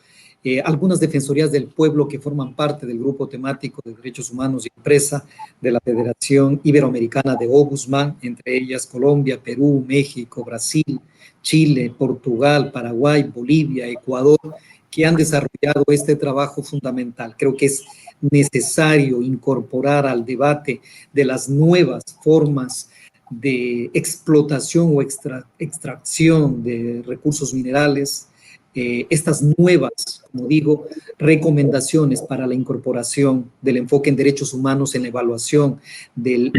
algunas defensorías del pueblo que forman parte del grupo temático de derechos humanos y empresa de la Federación Iberoamericana de Ombudsman, entre ellas Colombia, Perú, México, Brasil, Chile, Portugal, Paraguay, Bolivia, Ecuador, que han desarrollado este trabajo fundamental. Creo que es necesario incorporar al debate de las nuevas formas de explotación o extracción de recursos minerales, estas nuevas, como digo, recomendaciones para la incorporación del enfoque en derechos humanos en la evaluación del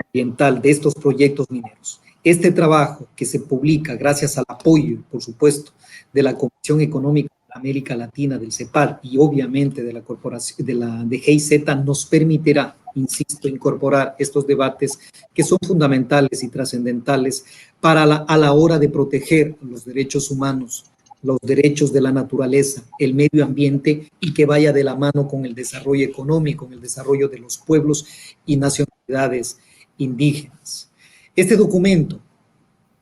ambiental de estos proyectos mineros. Este trabajo que se publica gracias al apoyo, por supuesto, de la Comisión Económica de América Latina, del CEPAL, y obviamente de la corporación, de GIZ, nos permitirá, insisto, incorporar estos debates que son fundamentales y trascendentales a la hora de proteger los derechos humanos, los derechos de la naturaleza, el medio ambiente, y que vaya de la mano con el desarrollo económico, con el desarrollo de los pueblos y nacionalidades indígenas. Este documento,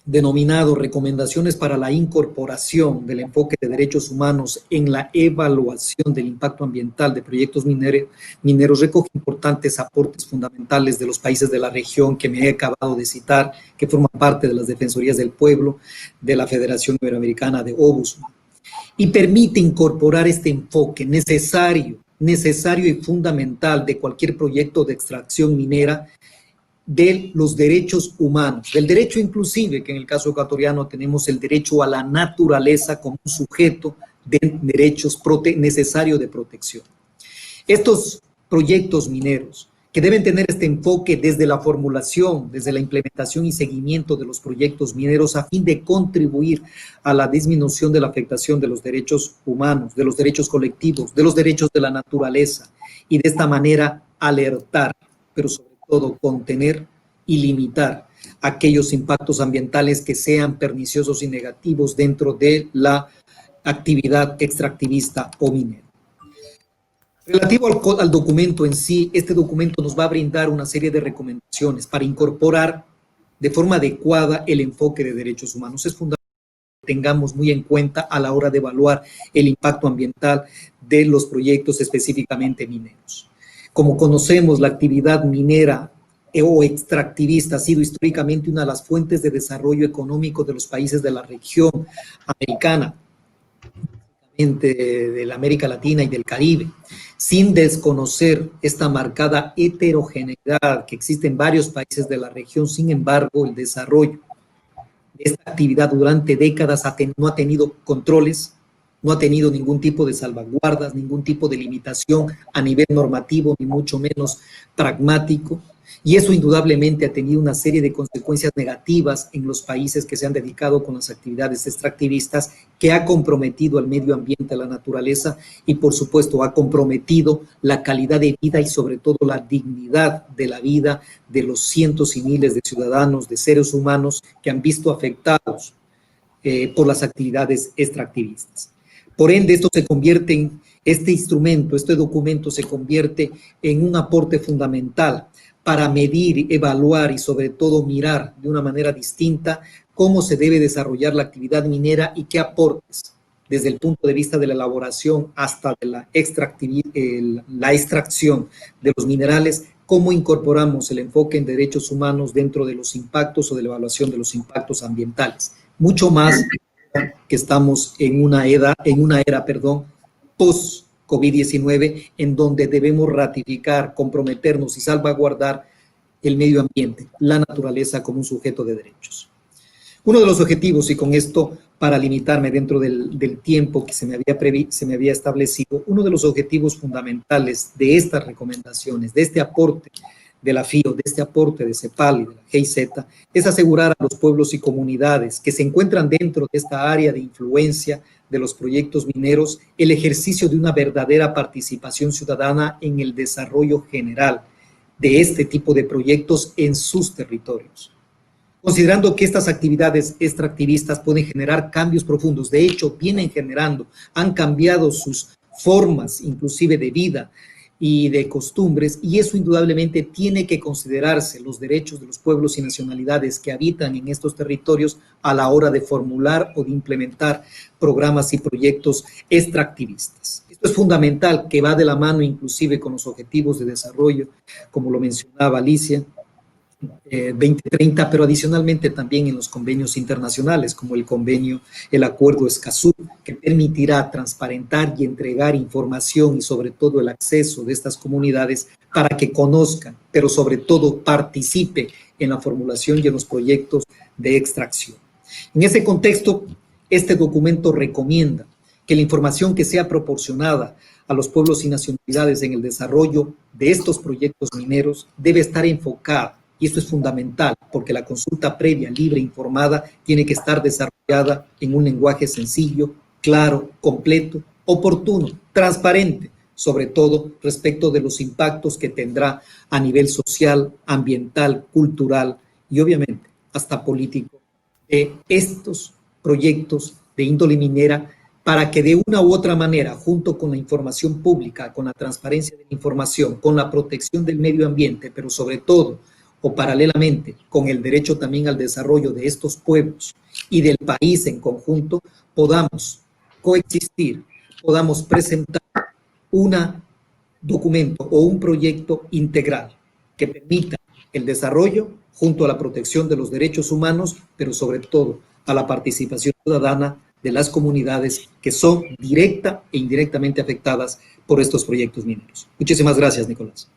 denominado Recomendaciones para la incorporación del enfoque de derechos humanos en la evaluación del impacto ambiental de proyectos mineros, recoge importantes aportes fundamentales de los países de la región que me he acabado de citar, que forman parte de las Defensorías del Pueblo, de la Federación Iberoamericana de Ombudsman, y permite incorporar este enfoque necesario y fundamental de cualquier proyecto de extracción minera, de los derechos humanos, del derecho inclusive, que en el caso ecuatoriano tenemos el derecho a la naturaleza como un sujeto de derechos necesario de protección. Estos proyectos mineros que deben tener este enfoque desde la formulación, desde la implementación y seguimiento de los proyectos mineros a fin de contribuir a la disminución de la afectación de los derechos humanos, de los derechos colectivos, de los derechos de la naturaleza, y de esta manera alertar, pero sobre todo contener y limitar aquellos impactos ambientales que sean perniciosos y negativos dentro de la actividad extractivista o minera. Relativo al documento en sí, este documento nos va a brindar una serie de recomendaciones para incorporar de forma adecuada el enfoque de derechos humanos. Es fundamental que tengamos muy en cuenta a la hora de evaluar el impacto ambiental de los proyectos específicamente mineros. Como conocemos, la actividad minera o extractivista ha sido históricamente una de las fuentes de desarrollo económico de los países de la región americana, de la América Latina y del Caribe, sin desconocer esta marcada heterogeneidad que existe en varios países de la región. Sin embargo, el desarrollo de esta actividad durante décadas no ha tenido controles, no ha tenido ningún tipo de salvaguardas, ningún tipo de limitación a nivel normativo, ni mucho menos pragmático, y eso indudablemente ha tenido una serie de consecuencias negativas en los países que se han dedicado con las actividades extractivistas, que ha comprometido al medio ambiente, a la naturaleza, y por supuesto ha comprometido la calidad de vida y sobre todo la dignidad de la vida de los cientos y miles de ciudadanos, de seres humanos que han visto afectados por las actividades extractivistas. Por ende, esto se convierte en, este instrumento, este documento se convierte en un aporte fundamental para medir, evaluar y sobre todo mirar de una manera distinta cómo se debe desarrollar la actividad minera y qué aportes desde el punto de vista de la elaboración hasta de la extracción de los minerales, cómo incorporamos el enfoque en derechos humanos dentro de los impactos o de la evaluación de los impactos ambientales. Mucho más que estamos en una era post-COVID-19, en donde debemos ratificar, comprometernos y salvaguardar el medio ambiente, la naturaleza como un sujeto de derechos. Uno de los objetivos, y con esto para limitarme dentro del tiempo que se me había establecido, uno de los objetivos fundamentales de estas recomendaciones, de este aporte de la FIO, de este aporte de CEPAL y de la GIZ, es asegurar a los pueblos y comunidades que se encuentran dentro de esta área de influencia de los proyectos mineros el ejercicio de una verdadera participación ciudadana en el desarrollo general de este tipo de proyectos en sus territorios. Considerando que estas actividades extractivistas pueden generar cambios profundos, de hecho vienen generando, han cambiado sus formas inclusive de vida y de costumbres, y eso indudablemente tiene que considerarse los derechos de los pueblos y nacionalidades que habitan en estos territorios a la hora de formular o de implementar programas y proyectos extractivistas. Esto es fundamental, que va de la mano inclusive con los objetivos de desarrollo, como lo mencionaba Alicia, 2030, pero adicionalmente también en los convenios internacionales, como el Acuerdo Escazú, que permitirá transparentar y entregar información y sobre todo el acceso de estas comunidades para que conozcan, pero sobre todo participe en la formulación y en los proyectos de extracción. En ese contexto, este documento recomienda que la información que sea proporcionada a los pueblos y nacionalidades en el desarrollo de estos proyectos mineros debe estar enfocada. Y esto es fundamental porque la consulta previa, libre e informada tiene que estar desarrollada en un lenguaje sencillo, claro, completo, oportuno, transparente, sobre todo respecto de los impactos que tendrá a nivel social, ambiental, cultural y obviamente hasta político de estos proyectos de índole minera, para que de una u otra manera, junto con la información pública, con la transparencia de la información, con la protección del medio ambiente, pero sobre todo o paralelamente con el derecho también al desarrollo de estos pueblos y del país en conjunto, podamos coexistir, podamos presentar un documento o un proyecto integral que permita el desarrollo junto a la protección de los derechos humanos, pero sobre todo a la participación ciudadana de las comunidades que son directa e indirectamente afectadas por estos proyectos mineros. Muchísimas gracias, Nicolás.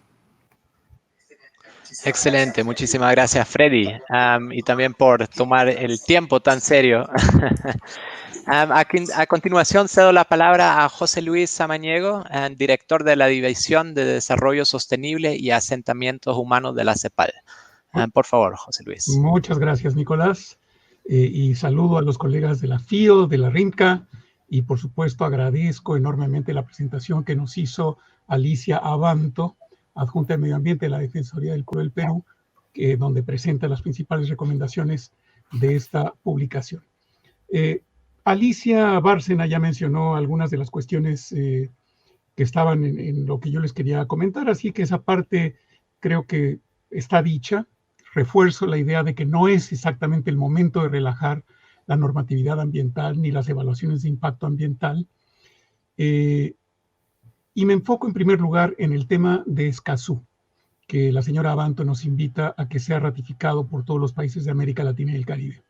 Excelente, muchísimas gracias, Freddy, y también por tomar el tiempo tan serio. A continuación cedo la palabra a José Luis Samaniego, director de la División de Desarrollo Sostenible y Asentamientos Humanos de la CEPAL. Por favor, José Luis. Muchas gracias, Nicolás, y saludo a los colegas de la FIO, de la RIMCA, y por supuesto agradezco enormemente la presentación que nos hizo Alicia Abanto, adjunta de Medio Ambiente de la Defensoría del Pueblo del Perú, donde presenta las principales recomendaciones de esta publicación. Alicia Bárcena ya mencionó algunas de las cuestiones que estaban en lo que yo les quería comentar, así que esa parte creo que está dicha. Refuerzo la idea de que no es exactamente el momento de relajar la normatividad ambiental ni las evaluaciones de impacto ambiental. Y me enfoco en primer lugar en el tema de Escazú, que la señora Abanto nos invita a que sea ratificado por todos los países de América Latina y el Caribe.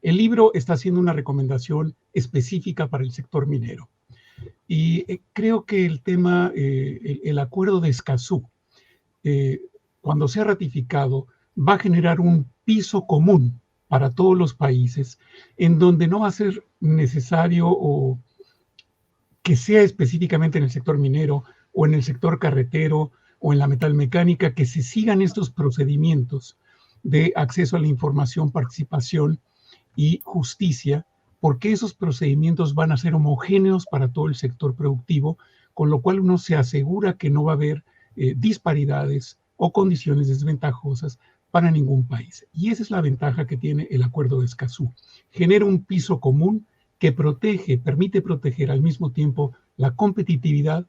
El libro está haciendo una recomendación específica para el sector minero. Y creo que el tema, el acuerdo de Escazú, cuando sea ratificado, va a generar un piso común para todos los países, en donde no va a ser necesario o que sea específicamente en el sector minero o en el sector carretero o en la metalmecánica, que se sigan estos procedimientos de acceso a la información, participación y justicia, porque esos procedimientos van a ser homogéneos para todo el sector productivo, con lo cual uno se asegura que no va a haber disparidades o condiciones desventajosas para ningún país. Y esa es la ventaja que tiene el Acuerdo de Escazú. Genera un piso común que protege, permite proteger al mismo tiempo la competitividad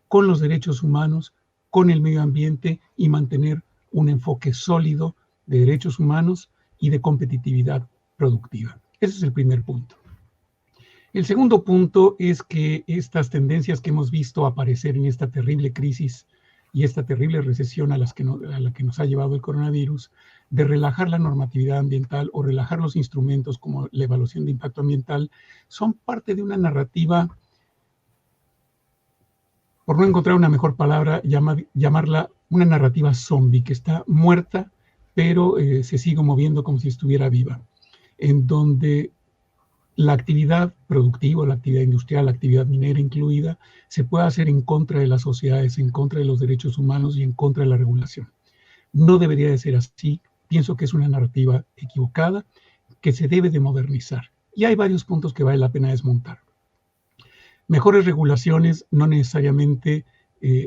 con los derechos humanos, con el medio ambiente y mantener un enfoque sólido de derechos humanos y de competitividad productiva. Ese es el primer punto. El segundo punto es que estas tendencias que hemos visto aparecer en esta terrible crisis y esta terrible recesión a la que nos ha llevado el coronavirus, de relajar la normatividad ambiental o relajar los instrumentos como la evaluación de impacto ambiental, son parte de una narrativa por no encontrar una mejor palabra, llamarla una narrativa zombie, que está muerta, pero se sigue moviendo como si estuviera viva, en donde la actividad productiva, la actividad industrial, la actividad minera incluida, se puede hacer en contra de las sociedades, en contra de los derechos humanos y en contra de la regulación. No debería de ser así. Pienso que es una narrativa equivocada que se debe de modernizar. Y hay varios puntos que vale la pena desmontar. Mejores regulaciones no necesariamente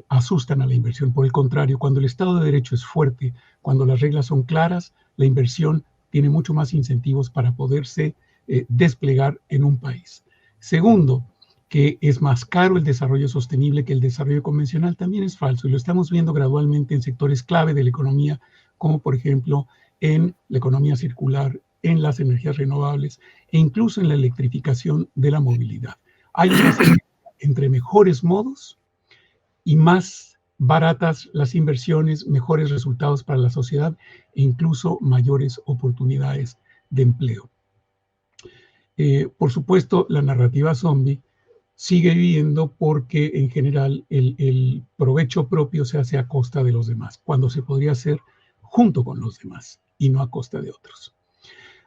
asustan a la inversión. Por el contrario, cuando el Estado de Derecho es fuerte, cuando las reglas son claras, la inversión tiene mucho más incentivos para poderse desplegar en un país. Segundo, que es más caro el desarrollo sostenible que el desarrollo convencional, también es falso, y lo estamos viendo gradualmente en sectores clave de la economía, como por ejemplo en la economía circular, en las energías renovables e incluso en la electrificación de la movilidad. Hay una sinergia entre mejores modos y más baratas las inversiones, mejores resultados para la sociedad e incluso mayores oportunidades de empleo. Por supuesto, la narrativa zombie sigue viviendo porque en general el provecho propio se hace a costa de los demás, cuando se podría hacer junto con los demás y no a costa de otros.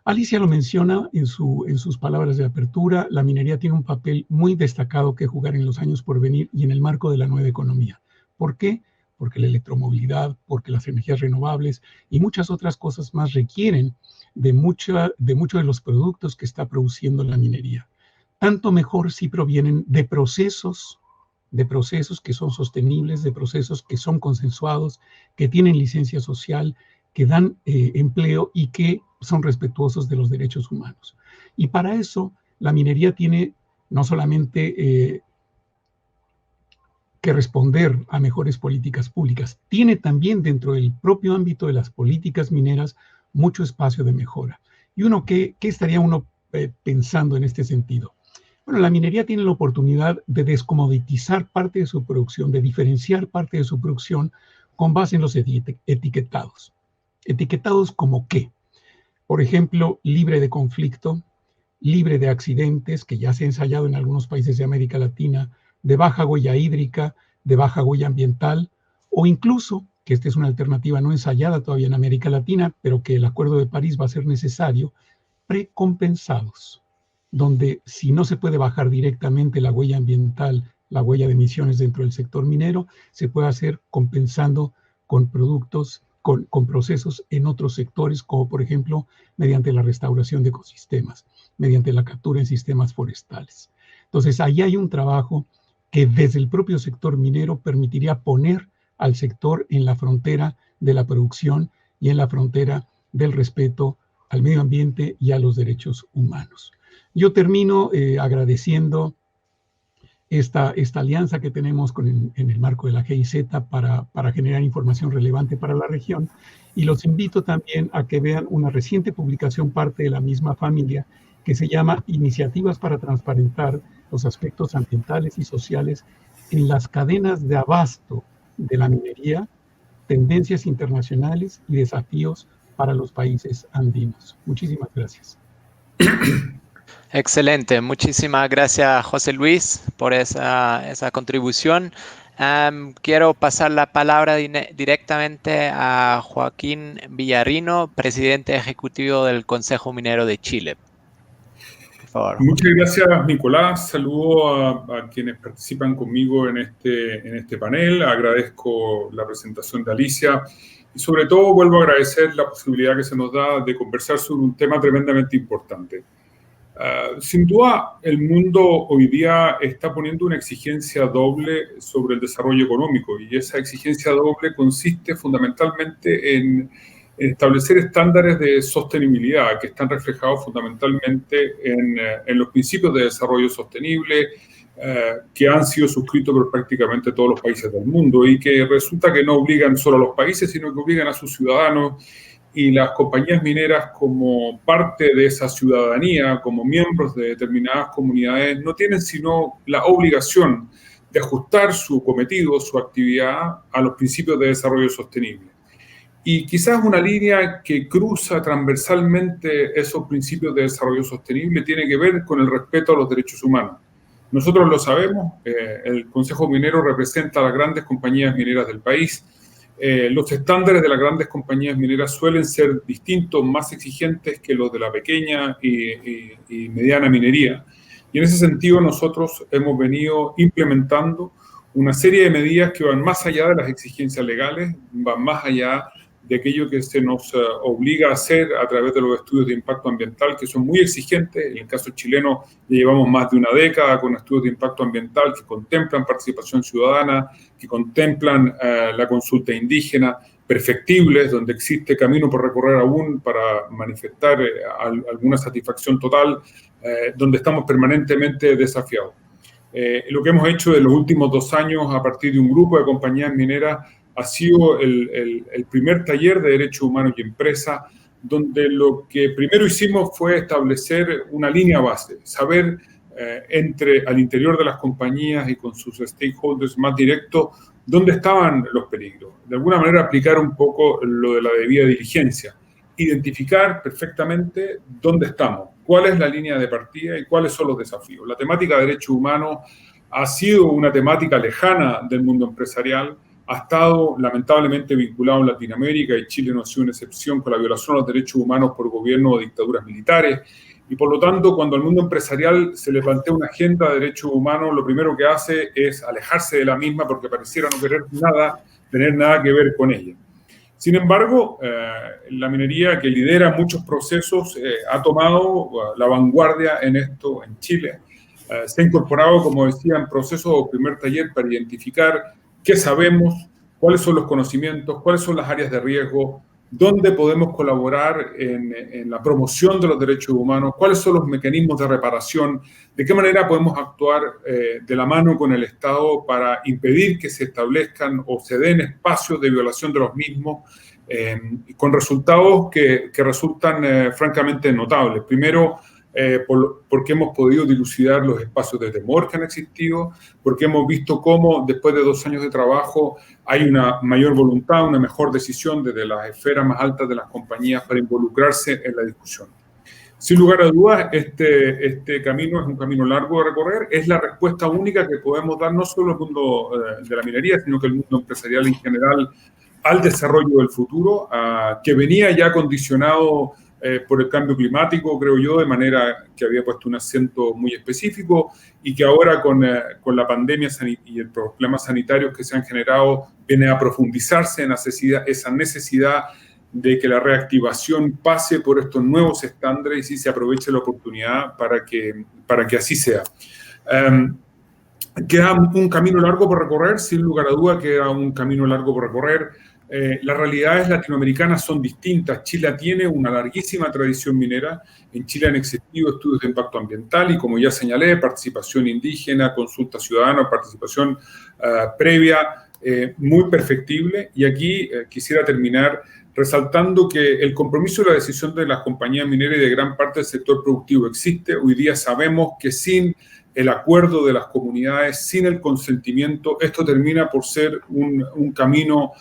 Alicia lo menciona en sus palabras de apertura, la minería tiene un papel muy destacado que jugar en los años por venir y en el marco de la nueva economía. ¿Por qué? Porque la electromovilidad, porque las energías renovables y muchas otras cosas más requieren de muchos de los productos que está produciendo la minería. Tanto mejor si provienen de procesos que son sostenibles, de procesos que son consensuados, que tienen licencia social, que dan empleo y que son respetuosos de los derechos humanos. Y para eso la minería tiene no solamente que responder a mejores políticas públicas, tiene también dentro del propio ámbito de las políticas mineras mucho espacio de mejora. ¿Y qué estaría uno pensando en este sentido? Bueno, la minería tiene la oportunidad de descomoditizar parte de su producción, de diferenciar parte de su producción con base en los etiquetados. ¿Etiquetados como qué? Por ejemplo, libre de conflicto, libre de accidentes, que ya se ha ensayado en algunos países de América Latina, de baja huella hídrica, de baja huella ambiental, o incluso, que esta es una alternativa no ensayada todavía en América Latina, pero que el Acuerdo de París va a ser necesario, precompensados, donde si no se puede bajar directamente la huella ambiental, la huella de emisiones dentro del sector minero, se puede hacer compensando con productos, con procesos en otros sectores, como por ejemplo mediante la restauración de ecosistemas, mediante la captura en sistemas forestales. Entonces, ahí hay un trabajo que desde el propio sector minero permitiría poner al sector en la frontera de la producción y en la frontera del respeto al medio ambiente y a los derechos humanos. Yo termino agradeciendo esta alianza que tenemos en el marco de la GIZ para generar información relevante para la región, y los invito también a que vean una reciente publicación, parte de la misma familia, que se llama Iniciativas para transparentar los aspectos ambientales y sociales en las cadenas de abasto de la minería, tendencias internacionales y desafíos para los países andinos. Muchísimas gracias. Excelente, muchísimas gracias José Luis por esa contribución. Quiero pasar la palabra directamente a Joaquín Villarino, presidente ejecutivo del Consejo Minero de Chile. Por favor. Muchas gracias, Nicolás. Saludo a quienes participan conmigo en este panel. Agradezco la presentación de Alicia y sobre todo vuelvo a agradecer la posibilidad que se nos da de conversar sobre un tema tremendamente importante. Sin duda, el mundo hoy día está poniendo una exigencia doble sobre el desarrollo económico, y esa exigencia doble consiste fundamentalmente en establecer estándares de sostenibilidad que están reflejados fundamentalmente en los principios de desarrollo sostenible que han sido suscritos por prácticamente todos los países del mundo, y que resulta que no obligan solo a los países, sino que obligan a sus ciudadanos. Y las compañías mineras, como parte de esa ciudadanía, como miembros de determinadas comunidades, no tienen sino la obligación de ajustar su cometido, su actividad, a los principios de desarrollo sostenible. Y quizás una línea que cruza transversalmente esos principios de desarrollo sostenible tiene que ver con el respeto a los derechos humanos. Nosotros lo sabemos, el Consejo Minero representa a las grandes compañías mineras del país. Los estándares de las grandes compañías mineras suelen ser distintos, más exigentes que los de la pequeña y mediana minería. Y en ese sentido nosotros hemos venido implementando una serie de medidas que van más allá de las exigencias legales, van más allá de aquello que se nos obliga a hacer a través de los estudios de impacto ambiental, que son muy exigentes. En el caso chileno ya llevamos más de una década con estudios de impacto ambiental que contemplan participación ciudadana, que contemplan la consulta indígena, perfectibles, donde existe camino por recorrer aún para manifestar alguna satisfacción total, donde estamos permanentemente desafiados. Lo que hemos hecho en los últimos 2 años a partir de un grupo de compañías mineras ha sido el primer taller de derechos humanos y empresa, donde lo que primero hicimos fue establecer una línea base, saber al interior de las compañías y con sus stakeholders más directos dónde estaban los peligros. De alguna manera aplicar un poco lo de la debida diligencia, identificar perfectamente dónde estamos, cuál es la línea de partida y cuáles son los desafíos. La temática de derechos humanos ha sido una temática lejana del mundo empresarial, ha estado lamentablemente vinculado en Latinoamérica y Chile no ha sido una excepción con la violación de los derechos humanos por gobiernos o dictaduras militares. Y por lo tanto, cuando al mundo empresarial se le plantea una agenda de derechos humanos, lo primero que hace es alejarse de la misma porque pareciera no querer tener nada que ver con ella. Sin embargo, la minería, que lidera muchos procesos, ha tomado la vanguardia en esto en Chile. Se ha incorporado, como decía, en procesos o primer taller para identificar qué sabemos, cuáles son los conocimientos, cuáles son las áreas de riesgo, dónde podemos colaborar en la promoción de los derechos humanos, cuáles son los mecanismos de reparación, de qué manera podemos actuar de la mano con el Estado para impedir que se establezcan o se den espacios de violación de los mismos, con resultados que resultan francamente notables. Primero, porque hemos podido dilucidar los espacios de temor que han existido, porque hemos visto cómo después de 2 años de trabajo hay una mayor voluntad, una mejor decisión desde las esferas más altas de las compañías para involucrarse en la discusión. Sin lugar a dudas, este camino es un camino largo de recorrer, es la respuesta única que podemos dar no solo al mundo de la minería, sino que el mundo empresarial en general al desarrollo del futuro, que venía ya condicionado por el cambio climático, creo yo, de manera que había puesto un acento muy específico y que ahora con la pandemia y el problemas sanitarios que se han generado viene a profundizarse en esa necesidad de que la reactivación pase por estos nuevos estándares y se aproveche la oportunidad para que así sea. Queda un camino largo por recorrer, sin lugar a duda queda un camino largo por recorrer. Las realidades latinoamericanas son distintas. Chile tiene una larguísima tradición minera. En Chile han existido estudios de impacto ambiental y, como ya señalé, participación indígena, consulta ciudadana, participación previa, muy perfectible. Y aquí quisiera terminar resaltando que el compromiso y la decisión de las compañías mineras y de gran parte del sector productivo existe. Hoy día sabemos que sin el acuerdo de las comunidades, sin el consentimiento, esto termina por ser un camino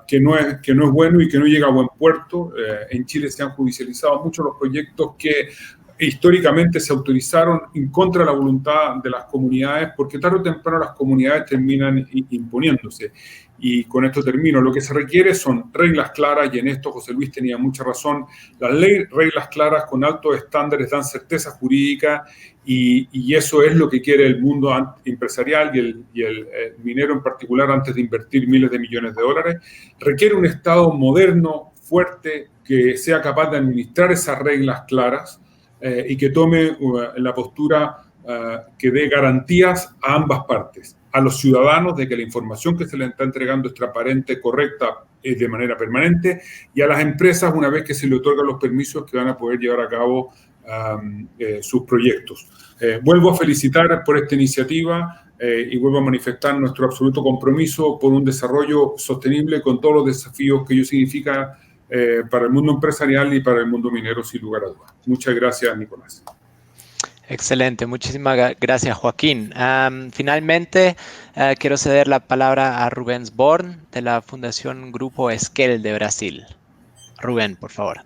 que no es bueno y que no llega a buen puerto. En Chile se han judicializado muchos los proyectos que históricamente se autorizaron en contra de la voluntad de las comunidades, porque tarde o temprano las comunidades terminan imponiéndose. Y con esto termino. Lo que se requiere son reglas claras, y en esto José Luis tenía mucha razón. Las reglas claras con altos estándares dan certeza jurídica, y eso es lo que quiere el mundo empresarial y el minero en particular antes de invertir miles de millones de dólares. Requiere un Estado moderno, fuerte, que sea capaz de administrar esas reglas claras y que tome la postura que dé garantías a ambas partes, a los ciudadanos de que la información que se les está entregando es transparente, correcta, de manera permanente, y a las empresas una vez que se le otorgan los permisos que van a poder llevar a cabo sus proyectos. Vuelvo a felicitar por esta iniciativa y vuelvo a manifestar nuestro absoluto compromiso por un desarrollo sostenible con todos los desafíos que ello significa para el mundo empresarial y para el mundo minero, sin lugar a dudas. Muchas gracias, Nicolás. Excelente, muchísimas gracias, Joaquín. Finalmente, quiero ceder la palabra a Rubén Born, de la Fundación Grupo Esquel de Brasil. Rubén, por favor.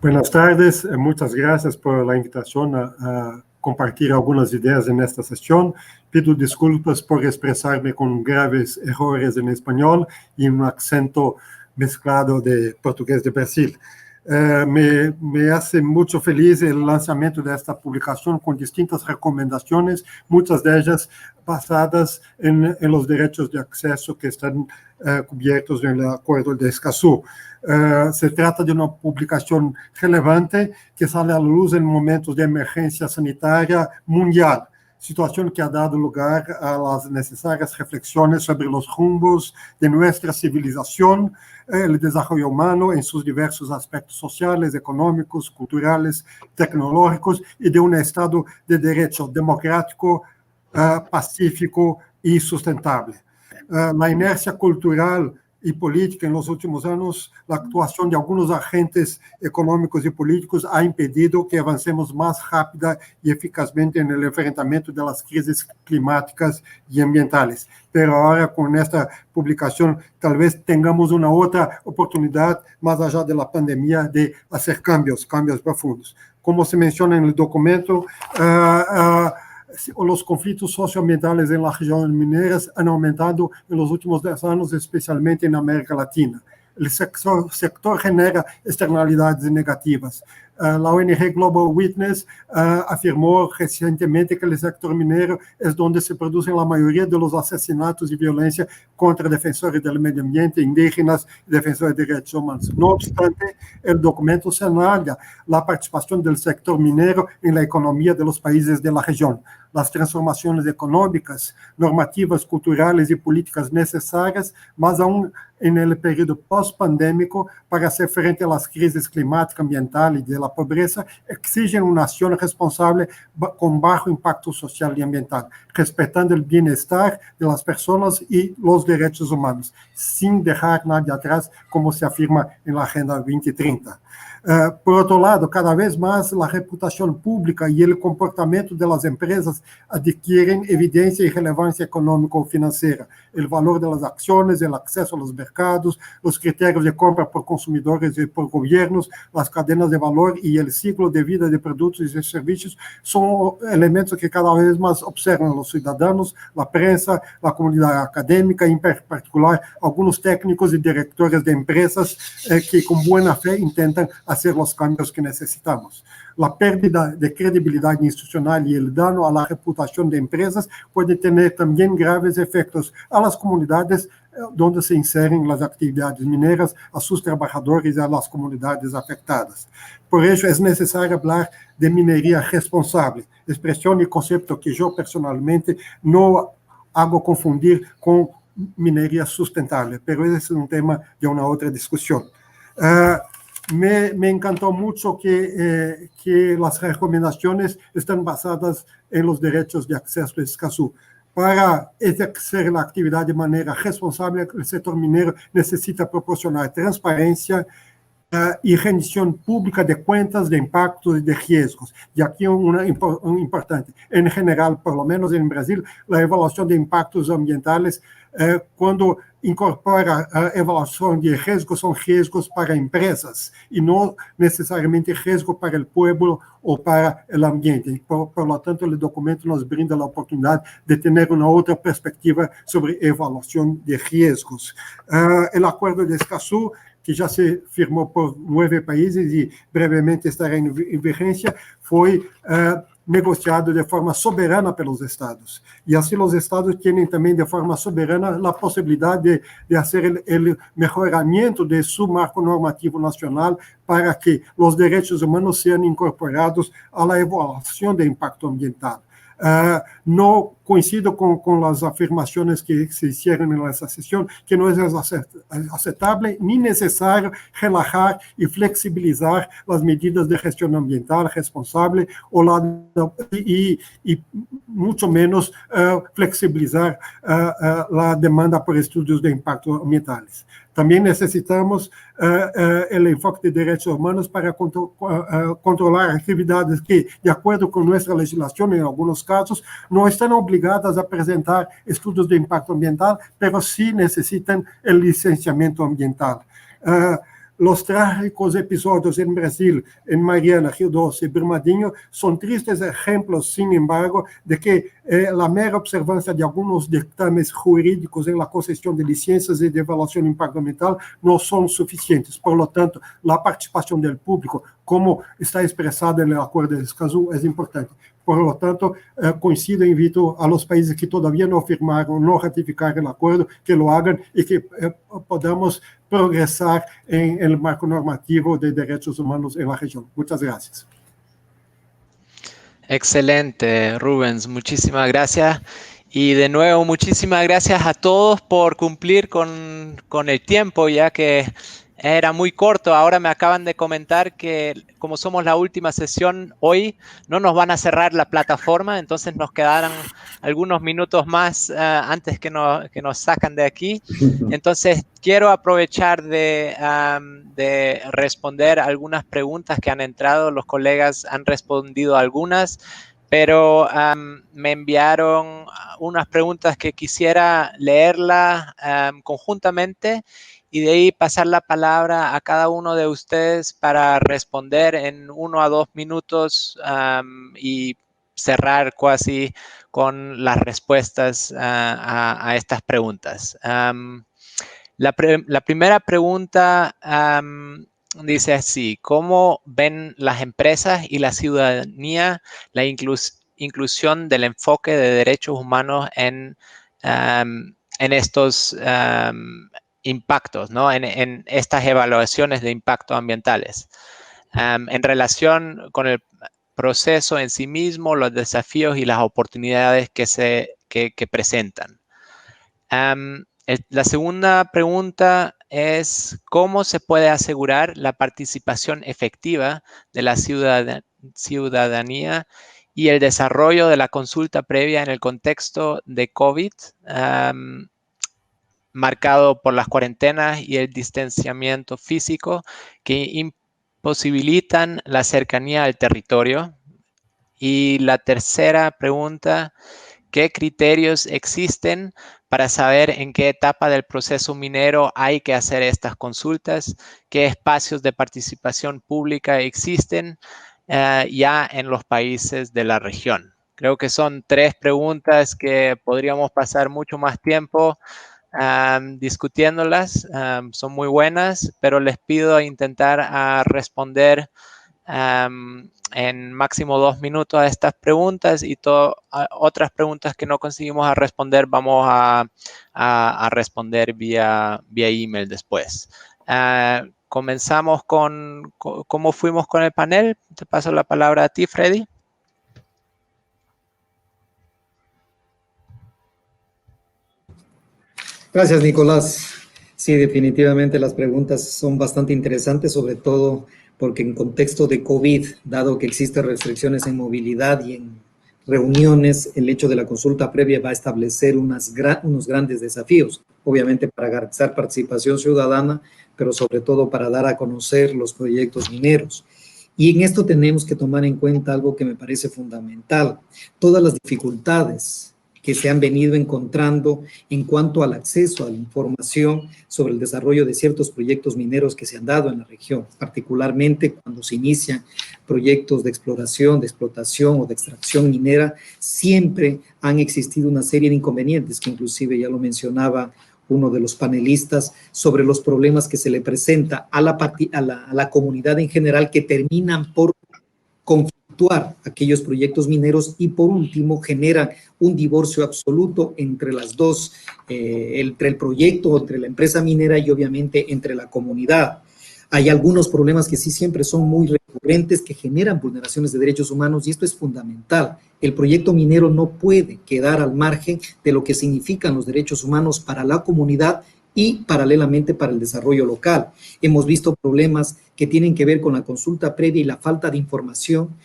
Buenas tardes, muchas gracias por la invitación a compartir algunas ideas en esta sesión. Pido disculpas por expresarme con graves errores en español y un acento mezclado de portugués de Brasil. Me hace mucho feliz el lanzamiento de esta publicación con distintas recomendaciones, muchas de ellas basadas en los derechos de acceso que están cubiertos en el Acuerdo de Escazú. Se trata de una publicación relevante que sale a la luz en momentos de emergencia sanitaria mundial, situación que ha dado lugar a las necesarias reflexiones sobre los rumbos de nuestra civilización, el desarrollo humano en sus diversos aspectos sociales, económicos, culturales, tecnológicos y de un Estado de derecho democrático, pacífico y sustentable. La inercia cultural y política en los últimos años, la actuación de algunos agentes económicos y políticos ha impedido que avancemos más rápida y eficazmente en el enfrentamiento de las crisis climáticas y ambientales. Pero ahora con esta publicación tal vez tengamos una otra oportunidad, más allá de la pandemia, de hacer cambios profundos. Como se menciona en el documento, los conflictos socioambientales en las regiones mineras han aumentado en los últimos 10 años, especialmente en América Latina. El sector genera externalidades negativas. La ONG Global Witness afirmó recientemente que el sector minero es donde se producen la mayoría de los asesinatos y violencia contra defensores del medio ambiente, indígenas y defensores de derechos humanos. No obstante, el documento señala la participación del sector minero en la economía de los países de la región. Las transformaciones económicas, normativas, culturales y políticas necesarias, más aún en el periodo post-pandémico, para hacer frente a las crisis climáticas, ambientales y de la pobreza, exigen una acción responsable con bajo impacto social y ambiental, respetando el bienestar de las personas y los derechos humanos, sin dejar nadie atrás, como se afirma en la Agenda 2030. Por otro lado, cada vez más la reputación pública y el comportamiento de las empresas adquieren evidencia y relevancia económico-financiera. El valor de las acciones, el acceso a los mercados, los criterios de compra por consumidores y por gobiernos, las cadenas de valor y el ciclo de vida de productos y servicios son elementos que cada vez más observan los ciudadanos, la prensa, la comunidad académica, en particular algunos técnicos y directores de empresas que con buena fe intentan hacer los cambios que necesitamos. La pérdida de credibilidad institucional y el daño a la reputación de empresas puede tener también graves efectos a las comunidades donde se inseren las actividades mineras, a sus trabajadores y a las comunidades afectadas. Por ello, es necesario hablar de minería responsable, expresión y concepto que yo personalmente no hago confundir con minería sustentable, pero ese es un tema de una otra discusión. Me encantó mucho que las recomendaciones están basadas en los derechos de acceso a Escazú. Para ejercer la actividad de manera responsable, el sector minero necesita proporcionar transparencia y rendición pública de cuentas de impactos y de riesgos. Y aquí una importante. En general, por lo menos en Brasil, la evaluación de impactos ambientales, cuando incorpora a evaluação de riesgos, são riesgos para empresas e não necessariamente riesgo para o povo ou para o ambiente. Por lo tanto, o documento nos brinda a oportunidade de ter uma outra perspectiva sobre evaluação de riesgos. O Acordo de Escazú, que já se firmou por 9 países e brevemente estará em vigência, foi negociado de forma soberana pelos estados. E assim os estados têm também de forma soberana a possibilidade de fazer o melhoramento de seu marco normativo nacional para que os direitos humanos sejam incorporados à evaluação de impacto ambiental. No coincido con las afirmaciones que se hicieron en esa sesión, que no es aceptable ni necesario relajar y flexibilizar las medidas de gestión ambiental responsable y mucho menos flexibilizar la demanda por estudios de impacto ambientales. También necesitamos el enfoque de derechos humanos para controlar actividades que, de acuerdo con nuestra legislación, en algunos casos, no están obligadas a presentar estudios de impacto ambiental, pero sí necesitan el licenciamiento ambiental. Los trágicos episodios en Brasil, en Mariana, Río Doce y Brumadinho son tristes ejemplos, sin embargo, de que la mera observancia de algunos dictámenes jurídicos en la concesión de licencias y de evaluación de impacto ambiental no son suficientes. Por lo tanto, la participación del público, como está expresada en el acuerdo de Escazú, es importante. Por lo tanto, coincido e invito a los países que todavía no firmaron, no ratificaron el acuerdo, que lo hagan y que podamos progresar en el marco normativo de derechos humanos en la región. Muchas gracias. Excelente, Rubens. Muchísimas gracias. Y de nuevo, muchísimas gracias a todos por cumplir con el tiempo, ya que era muy corto. Ahora me acaban de comentar que como somos la última sesión hoy, no nos van a cerrar la plataforma, entonces nos quedarán algunos minutos más antes que nos sacan de aquí. Entonces, quiero aprovechar de responder algunas preguntas que han entrado. Los colegas han respondido algunas, pero me enviaron unas preguntas que quisiera leerlas conjuntamente y de ahí pasar la palabra a cada uno de ustedes para responder en 1 a 2 minutos y cerrar casi con las respuestas a estas preguntas. La primera pregunta dice así: ¿cómo ven las empresas y la ciudadanía la inclusión del enfoque de derechos humanos en estos impactos, ¿no? en estas evaluaciones de impactos ambientales, en relación con el proceso en sí mismo, los desafíos y las oportunidades que presentan? La segunda pregunta es: ¿cómo se puede asegurar la participación efectiva de la ciudadanía y el desarrollo de la consulta previa en el contexto de COVID, marcado por las cuarentenas y el distanciamiento físico que imposibilitan la cercanía al territorio? Y la tercera pregunta: ¿qué criterios existen para saber en qué etapa del proceso minero hay que hacer estas consultas? ¿Qué espacios de participación pública existen ya en los países de la región? Creo que son 3 preguntas que podríamos pasar mucho más tiempo discutiéndolas. Son muy buenas, pero les pido intentar responder en máximo 2 minutos a estas preguntas, y otras preguntas que no conseguimos responder vamos a responder vía email después. Comenzamos con cómo fuimos con el panel. Te paso la palabra a ti, Freddy. Gracias, Nicolás. Sí, definitivamente las preguntas son bastante interesantes, sobre todo porque en contexto de COVID, dado que existen restricciones en movilidad y en reuniones, el hecho de la consulta previa va a establecer unos grandes desafíos, obviamente para garantizar participación ciudadana, pero sobre todo para dar a conocer los proyectos mineros. Y en esto tenemos que tomar en cuenta algo que me parece fundamental: todas las dificultades que se han venido encontrando en cuanto al acceso a la información sobre el desarrollo de ciertos proyectos mineros que se han dado en la región, particularmente cuando se inician proyectos de exploración, de explotación o de extracción minera. Siempre han existido una serie de inconvenientes que inclusive ya lo mencionaba uno de los panelistas, sobre los problemas que se le presenta a la comunidad en general, que terminan por conflictuar aquellos proyectos mineros y por último generan un divorcio absoluto entre las dos, entre el proyecto, entre la empresa minera y obviamente entre la comunidad. Hay algunos problemas que sí siempre son muy recurrentes, que generan vulneraciones de derechos humanos, y esto es fundamental. El proyecto minero no puede quedar al margen de lo que significan los derechos humanos para la comunidad y paralelamente para el desarrollo local. Hemos visto problemas que tienen que ver con la consulta previa y la falta de información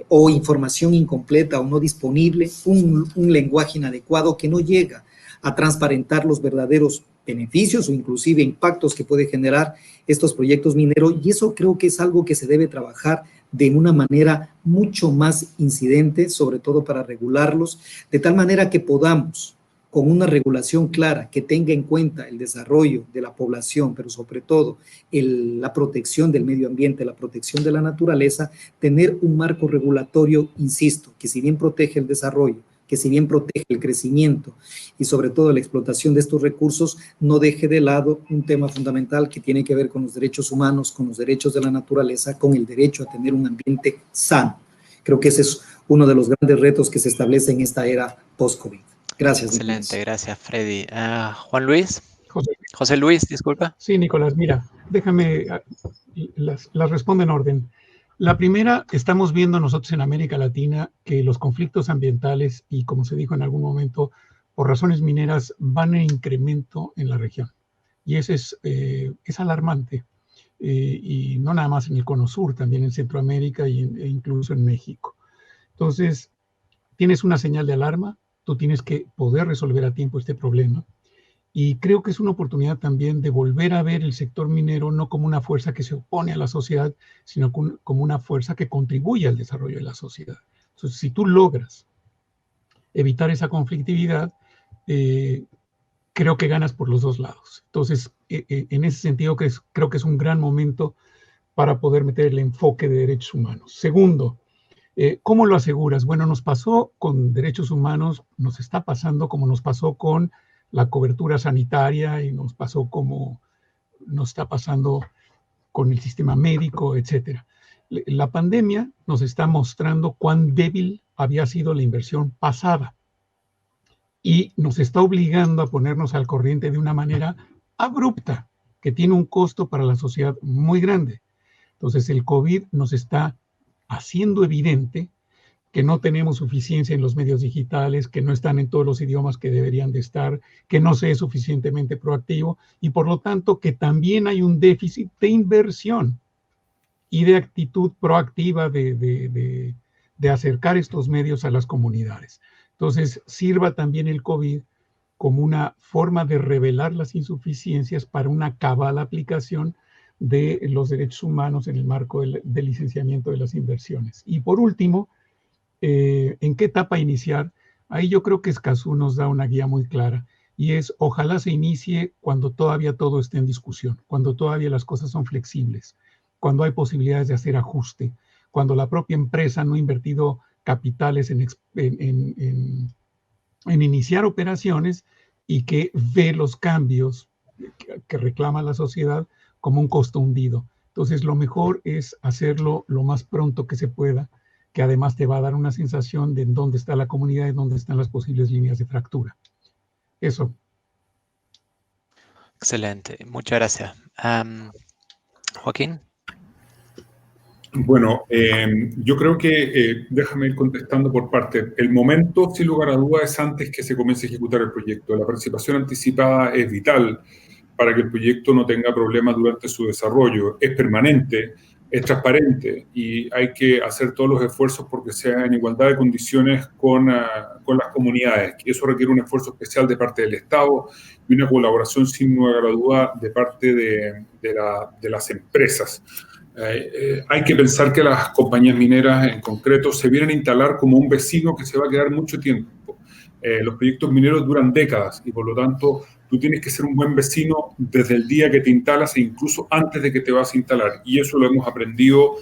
o información incompleta o no disponible, un lenguaje inadecuado que no llega a transparentar los verdaderos beneficios o inclusive impactos que puede generar estos proyectos mineros, y eso creo que es algo que se debe trabajar de una manera mucho más incidente, sobre todo para regularlos, de tal manera que podamos con una regulación clara que tenga en cuenta el desarrollo de la población, pero sobre todo la protección del medio ambiente, la protección de la naturaleza, tener un marco regulatorio, insisto, que si bien protege el desarrollo, que si bien protege el crecimiento y sobre todo la explotación de estos recursos, no deje de lado un tema fundamental que tiene que ver con los derechos humanos, con los derechos de la naturaleza, con el derecho a tener un ambiente sano. Creo que ese es uno de los grandes retos que se establece en esta era post-COVID. Gracias. Excelente, Nicolás. gracias, Freddy. Juan Luis. José Luis, disculpa. Sí, Nicolás, mira, déjame, las respondo en orden. La primera, estamos viendo nosotros en América Latina que los conflictos ambientales y, como se dijo en algún momento, por razones mineras, van en incremento en la región. Y eso es alarmante. Y no nada más en el Cono Sur, también en Centroamérica e incluso en México. Entonces, tienes una señal de alarma, tú tienes que poder resolver a tiempo este problema. Y creo que es una oportunidad también de volver a ver el sector minero no como una fuerza que se opone a la sociedad, sino como una fuerza que contribuye al desarrollo de la sociedad. Entonces, si tú logras evitar esa conflictividad, creo que ganas por los dos lados. Entonces, en ese sentido, creo que es un gran momento para poder meter el enfoque de derechos humanos. Segundo, ¿cómo lo aseguras? Bueno, nos pasó con derechos humanos, nos está pasando como nos pasó con la cobertura sanitaria y nos pasó como nos está pasando con el sistema médico, etcétera. La pandemia nos está mostrando cuán débil había sido la inversión pasada y nos está obligando a ponernos al corriente de una manera abrupta, que tiene un costo para la sociedad muy grande. Entonces, el COVID nos está haciendo evidente que no tenemos suficiencia en los medios digitales, que no están en todos los idiomas que deberían de estar, que no se es suficientemente proactivo y por lo tanto que también hay un déficit de inversión y de actitud proactiva de acercar estos medios a las comunidades. Entonces, sirva también el COVID como una forma de revelar las insuficiencias para una cabal aplicación de los derechos humanos en el marco del licenciamiento de las inversiones. Y por último, ¿en qué etapa iniciar? Ahí yo creo que Escazú nos da una guía muy clara y es ojalá se inicie cuando todavía todo esté en discusión, cuando todavía las cosas son flexibles, cuando hay posibilidades de hacer ajuste, cuando la propia empresa no ha invertido capitales en iniciar operaciones y que ve los cambios que reclama la sociedad como un costo hundido. Entonces lo mejor es hacerlo lo más pronto que se pueda, que además te va a dar una sensación de dónde está la comunidad y dónde están las posibles líneas de fractura. Eso. Excelente, muchas gracias. Joaquín. Bueno, yo creo que, déjame ir contestando por parte. El momento, sin lugar a dudas, es antes que se comience a ejecutar el proyecto. La participación anticipada es vital para que el proyecto no tenga problemas durante su desarrollo. Es permanente, es transparente y hay que hacer todos los esfuerzos porque sea en igualdad de condiciones con las comunidades. Eso requiere un esfuerzo especial de parte del Estado y una colaboración sin lugar a duda de parte de las empresas. Hay que pensar que las compañías mineras en concreto se vienen a instalar como un vecino que se va a quedar mucho tiempo. Los proyectos mineros duran décadas y por lo tanto tú tienes que ser un buen vecino desde el día que te instalas e incluso antes de que te vas a instalar. Y eso lo hemos aprendido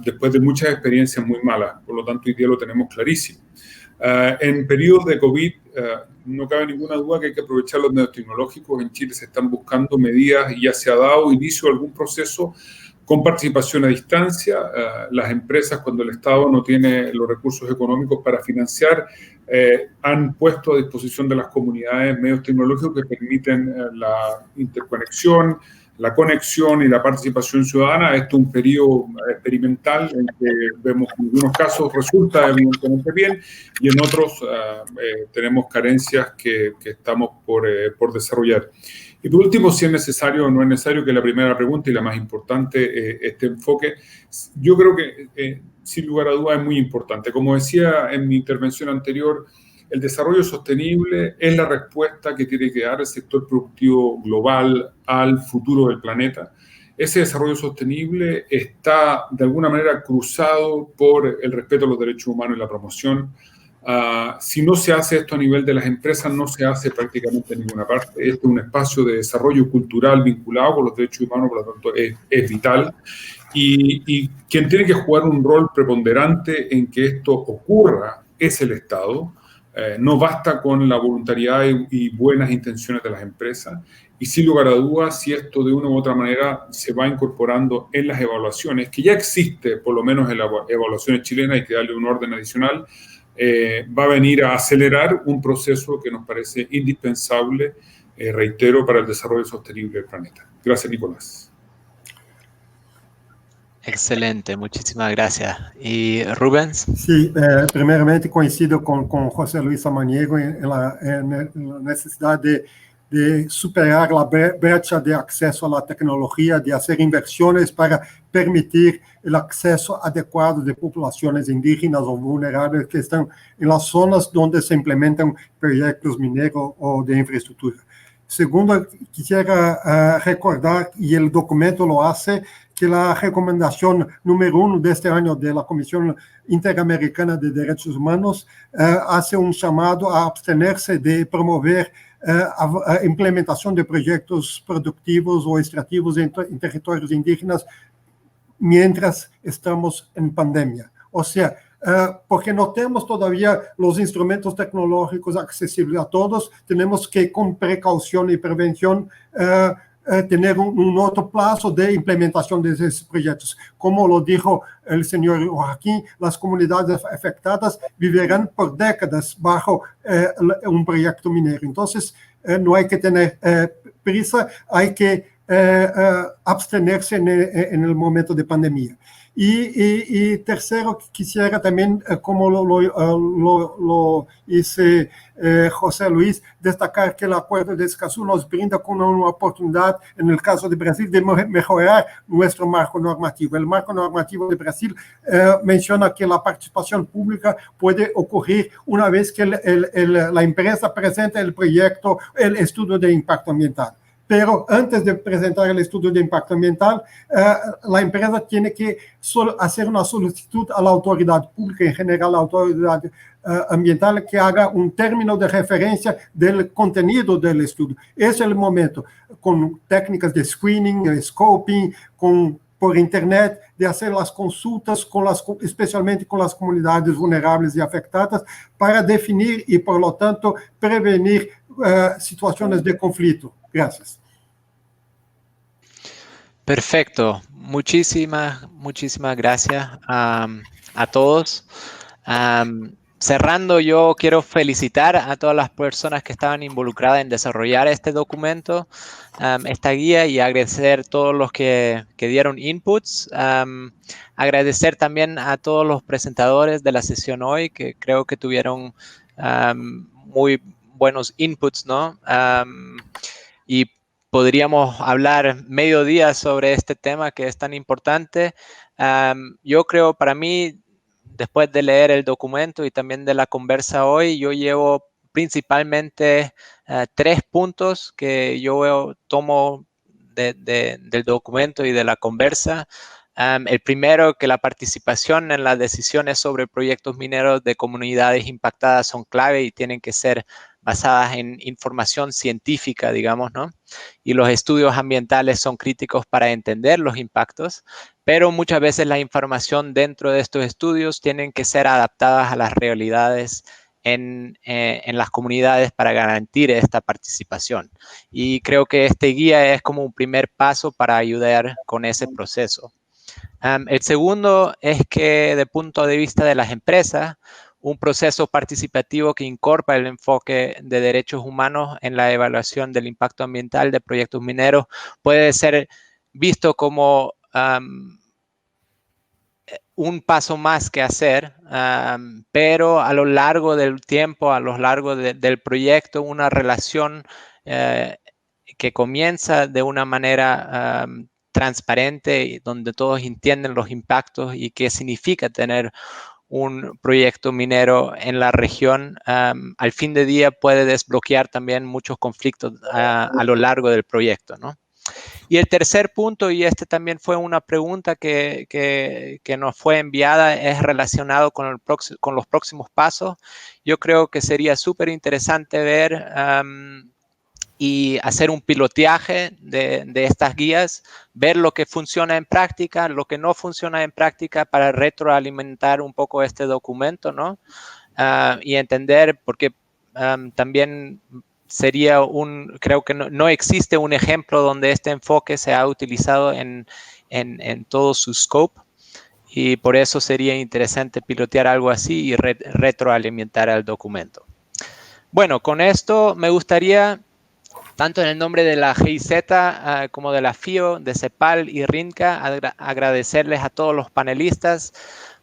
después de muchas experiencias muy malas. Por lo tanto, hoy día lo tenemos clarísimo. En periodos de COVID, no cabe ninguna duda que hay que aprovechar los medios tecnológicos. En Chile se están buscando medidas y ya se ha dado inicio a algún proceso con participación a distancia. Las empresas, cuando el Estado no tiene los recursos económicos para financiar, han puesto a disposición de las comunidades medios tecnológicos que permiten la interconexión, la conexión y la participación ciudadana. Esto es un periodo experimental en que vemos que en algunos casos resulta evidentemente bien y en otros tenemos carencias que estamos por desarrollar. Y por último, si es necesario o no es necesario, que la primera pregunta y la más importante, este enfoque, yo creo que sin lugar a dudas es muy importante. Como decía en mi intervención anterior, el desarrollo sostenible es la respuesta que tiene que dar el sector productivo global al futuro del planeta. Ese desarrollo sostenible está de alguna manera cruzado por el respeto a los derechos humanos y la promoción. Si no se hace esto a nivel de las empresas, no se hace prácticamente en ninguna parte. Este es un espacio de desarrollo cultural vinculado con los derechos humanos, por lo tanto es vital. Y quien tiene que jugar un rol preponderante en que esto ocurra es el Estado. No basta con la voluntariedad y buenas intenciones de las empresas. Y sin lugar a dudas, si esto de una u otra manera se va incorporando en las evaluaciones, que ya existe, por lo menos en las evaluaciones chilenas, hay que darle un orden adicional, va a venir a acelerar un proceso que nos parece indispensable, reitero, para el desarrollo sostenible del planeta. Gracias, Nicolás. Excelente, muchísimas gracias. ¿Y Rubens? Sí, primeramente coincido con José Luis Samaniego en la necesidad de superar la brecha de acceso a la tecnología, de hacer inversiones para permitir el acceso adecuado de poblaciones indígenas o vulnerables que están en las zonas donde se implementan proyectos mineros o de infraestructura. Segundo, quisiera recordar, y el documento lo hace, que la recomendación número 1 de este año de la Comisión Interamericana de Derechos Humanos hace un llamado a abstenerse de promover a implementación de proyectos productivos o extractivos en territorios indígenas mientras estamos en pandemia. O sea, porque no tenemos todavía los instrumentos tecnológicos accesibles a todos, tenemos que con precaución y prevención tener un otro plazo de implementación de esos proyectos. Como lo dijo el señor Joaquín, las comunidades afectadas vivirán por décadas bajo un proyecto minero. Entonces, no hay que tener prisa, hay que abstenerse en el momento de pandemia. Y tercero, quisiera también, como lo hice José Luis, destacar que el Acuerdo de Escazú nos brinda con una oportunidad, en el caso de Brasil, de mejorar nuestro marco normativo. El marco normativo de Brasil menciona que la participación pública puede ocurrir una vez que la empresa presenta el proyecto, el estudio de impacto ambiental. Pero antes de presentar el estudio de impacto ambiental, la empresa tiene que hacer una solicitud a la autoridad pública, en general la autoridad ambiental, que haga un término de referencia del contenido del estudio. Es el momento, con técnicas de screening, scoping, por internet, de hacer las consultas, especialmente con las comunidades vulnerables y afectadas, para definir y, por lo tanto, prevenir situaciones de conflicto. Gracias. Perfecto. Muchísimas gracias a todos. Cerrando, yo quiero felicitar a todas las personas que estaban involucradas en desarrollar este documento, esta guía, y agradecer a todos los que dieron inputs. Agradecer también a todos los presentadores de la sesión hoy, que creo que tuvieron muy buenos inputs, ¿no? Y podríamos hablar medio día sobre este tema que es tan importante. Yo creo, para mí, después de leer el documento y también de la conversa hoy, yo llevo principalmente 3 puntos que yo tomo del documento y de la conversa. El primero, que la participación en las decisiones sobre proyectos mineros de comunidades impactadas son clave y tienen que ser basadas en información científica, digamos, ¿no? Y los estudios ambientales son críticos para entender los impactos, pero muchas veces la información dentro de estos estudios tienen que ser adaptadas a las realidades en las comunidades para garantir esta participación. Y creo que este guía es como un primer paso para ayudar con ese proceso. El segundo es que, desde el punto de vista de las empresas, un proceso participativo que incorpora el enfoque de derechos humanos en la evaluación del impacto ambiental de proyectos mineros puede ser visto como un paso más que hacer, pero a lo largo del tiempo, a lo largo del proyecto, una relación que comienza de una manera transparente, donde todos entienden los impactos y qué significa tener un proyecto minero en la región, al fin de día puede desbloquear también muchos conflictos a lo largo del proyecto, ¿no? Y el tercer punto, y este también fue una pregunta que nos fue enviada, es relacionado con los próximos pasos. Yo creo que sería súper interesante ver y hacer un pilotaje de estas guías, ver lo que funciona en práctica, lo que no funciona en práctica para retroalimentar un poco este documento, ¿no? Y entender, porque también sería creo que no existe un ejemplo donde este enfoque se ha utilizado en todo su scope, y por eso sería interesante pilotear algo así y retroalimentar al documento. Bueno, con esto me gustaría, tanto en el nombre de la GIZ como de la FIO, de CEPAL y RINCA, agradecerles a todos los panelistas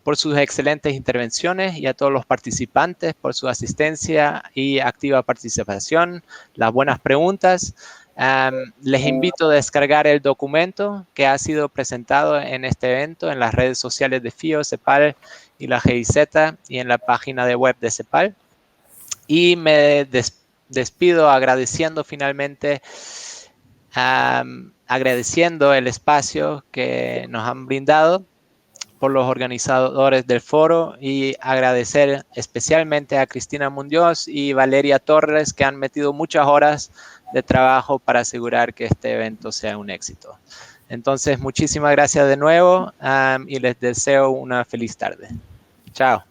por sus excelentes intervenciones y a todos los participantes por su asistencia y activa participación, las buenas preguntas. Les invito a descargar el documento que ha sido presentado en este evento en las redes sociales de FIO, CEPAL y la GIZ y en la página de web de CEPAL. Y me despido agradeciendo finalmente, agradeciendo el espacio que nos han brindado por los organizadores del foro, y agradecer especialmente a Cristina Muñoz y Valeria Torres, que han metido muchas horas de trabajo para asegurar que este evento sea un éxito. Entonces, muchísimas gracias de nuevo y les deseo una feliz tarde. Chao.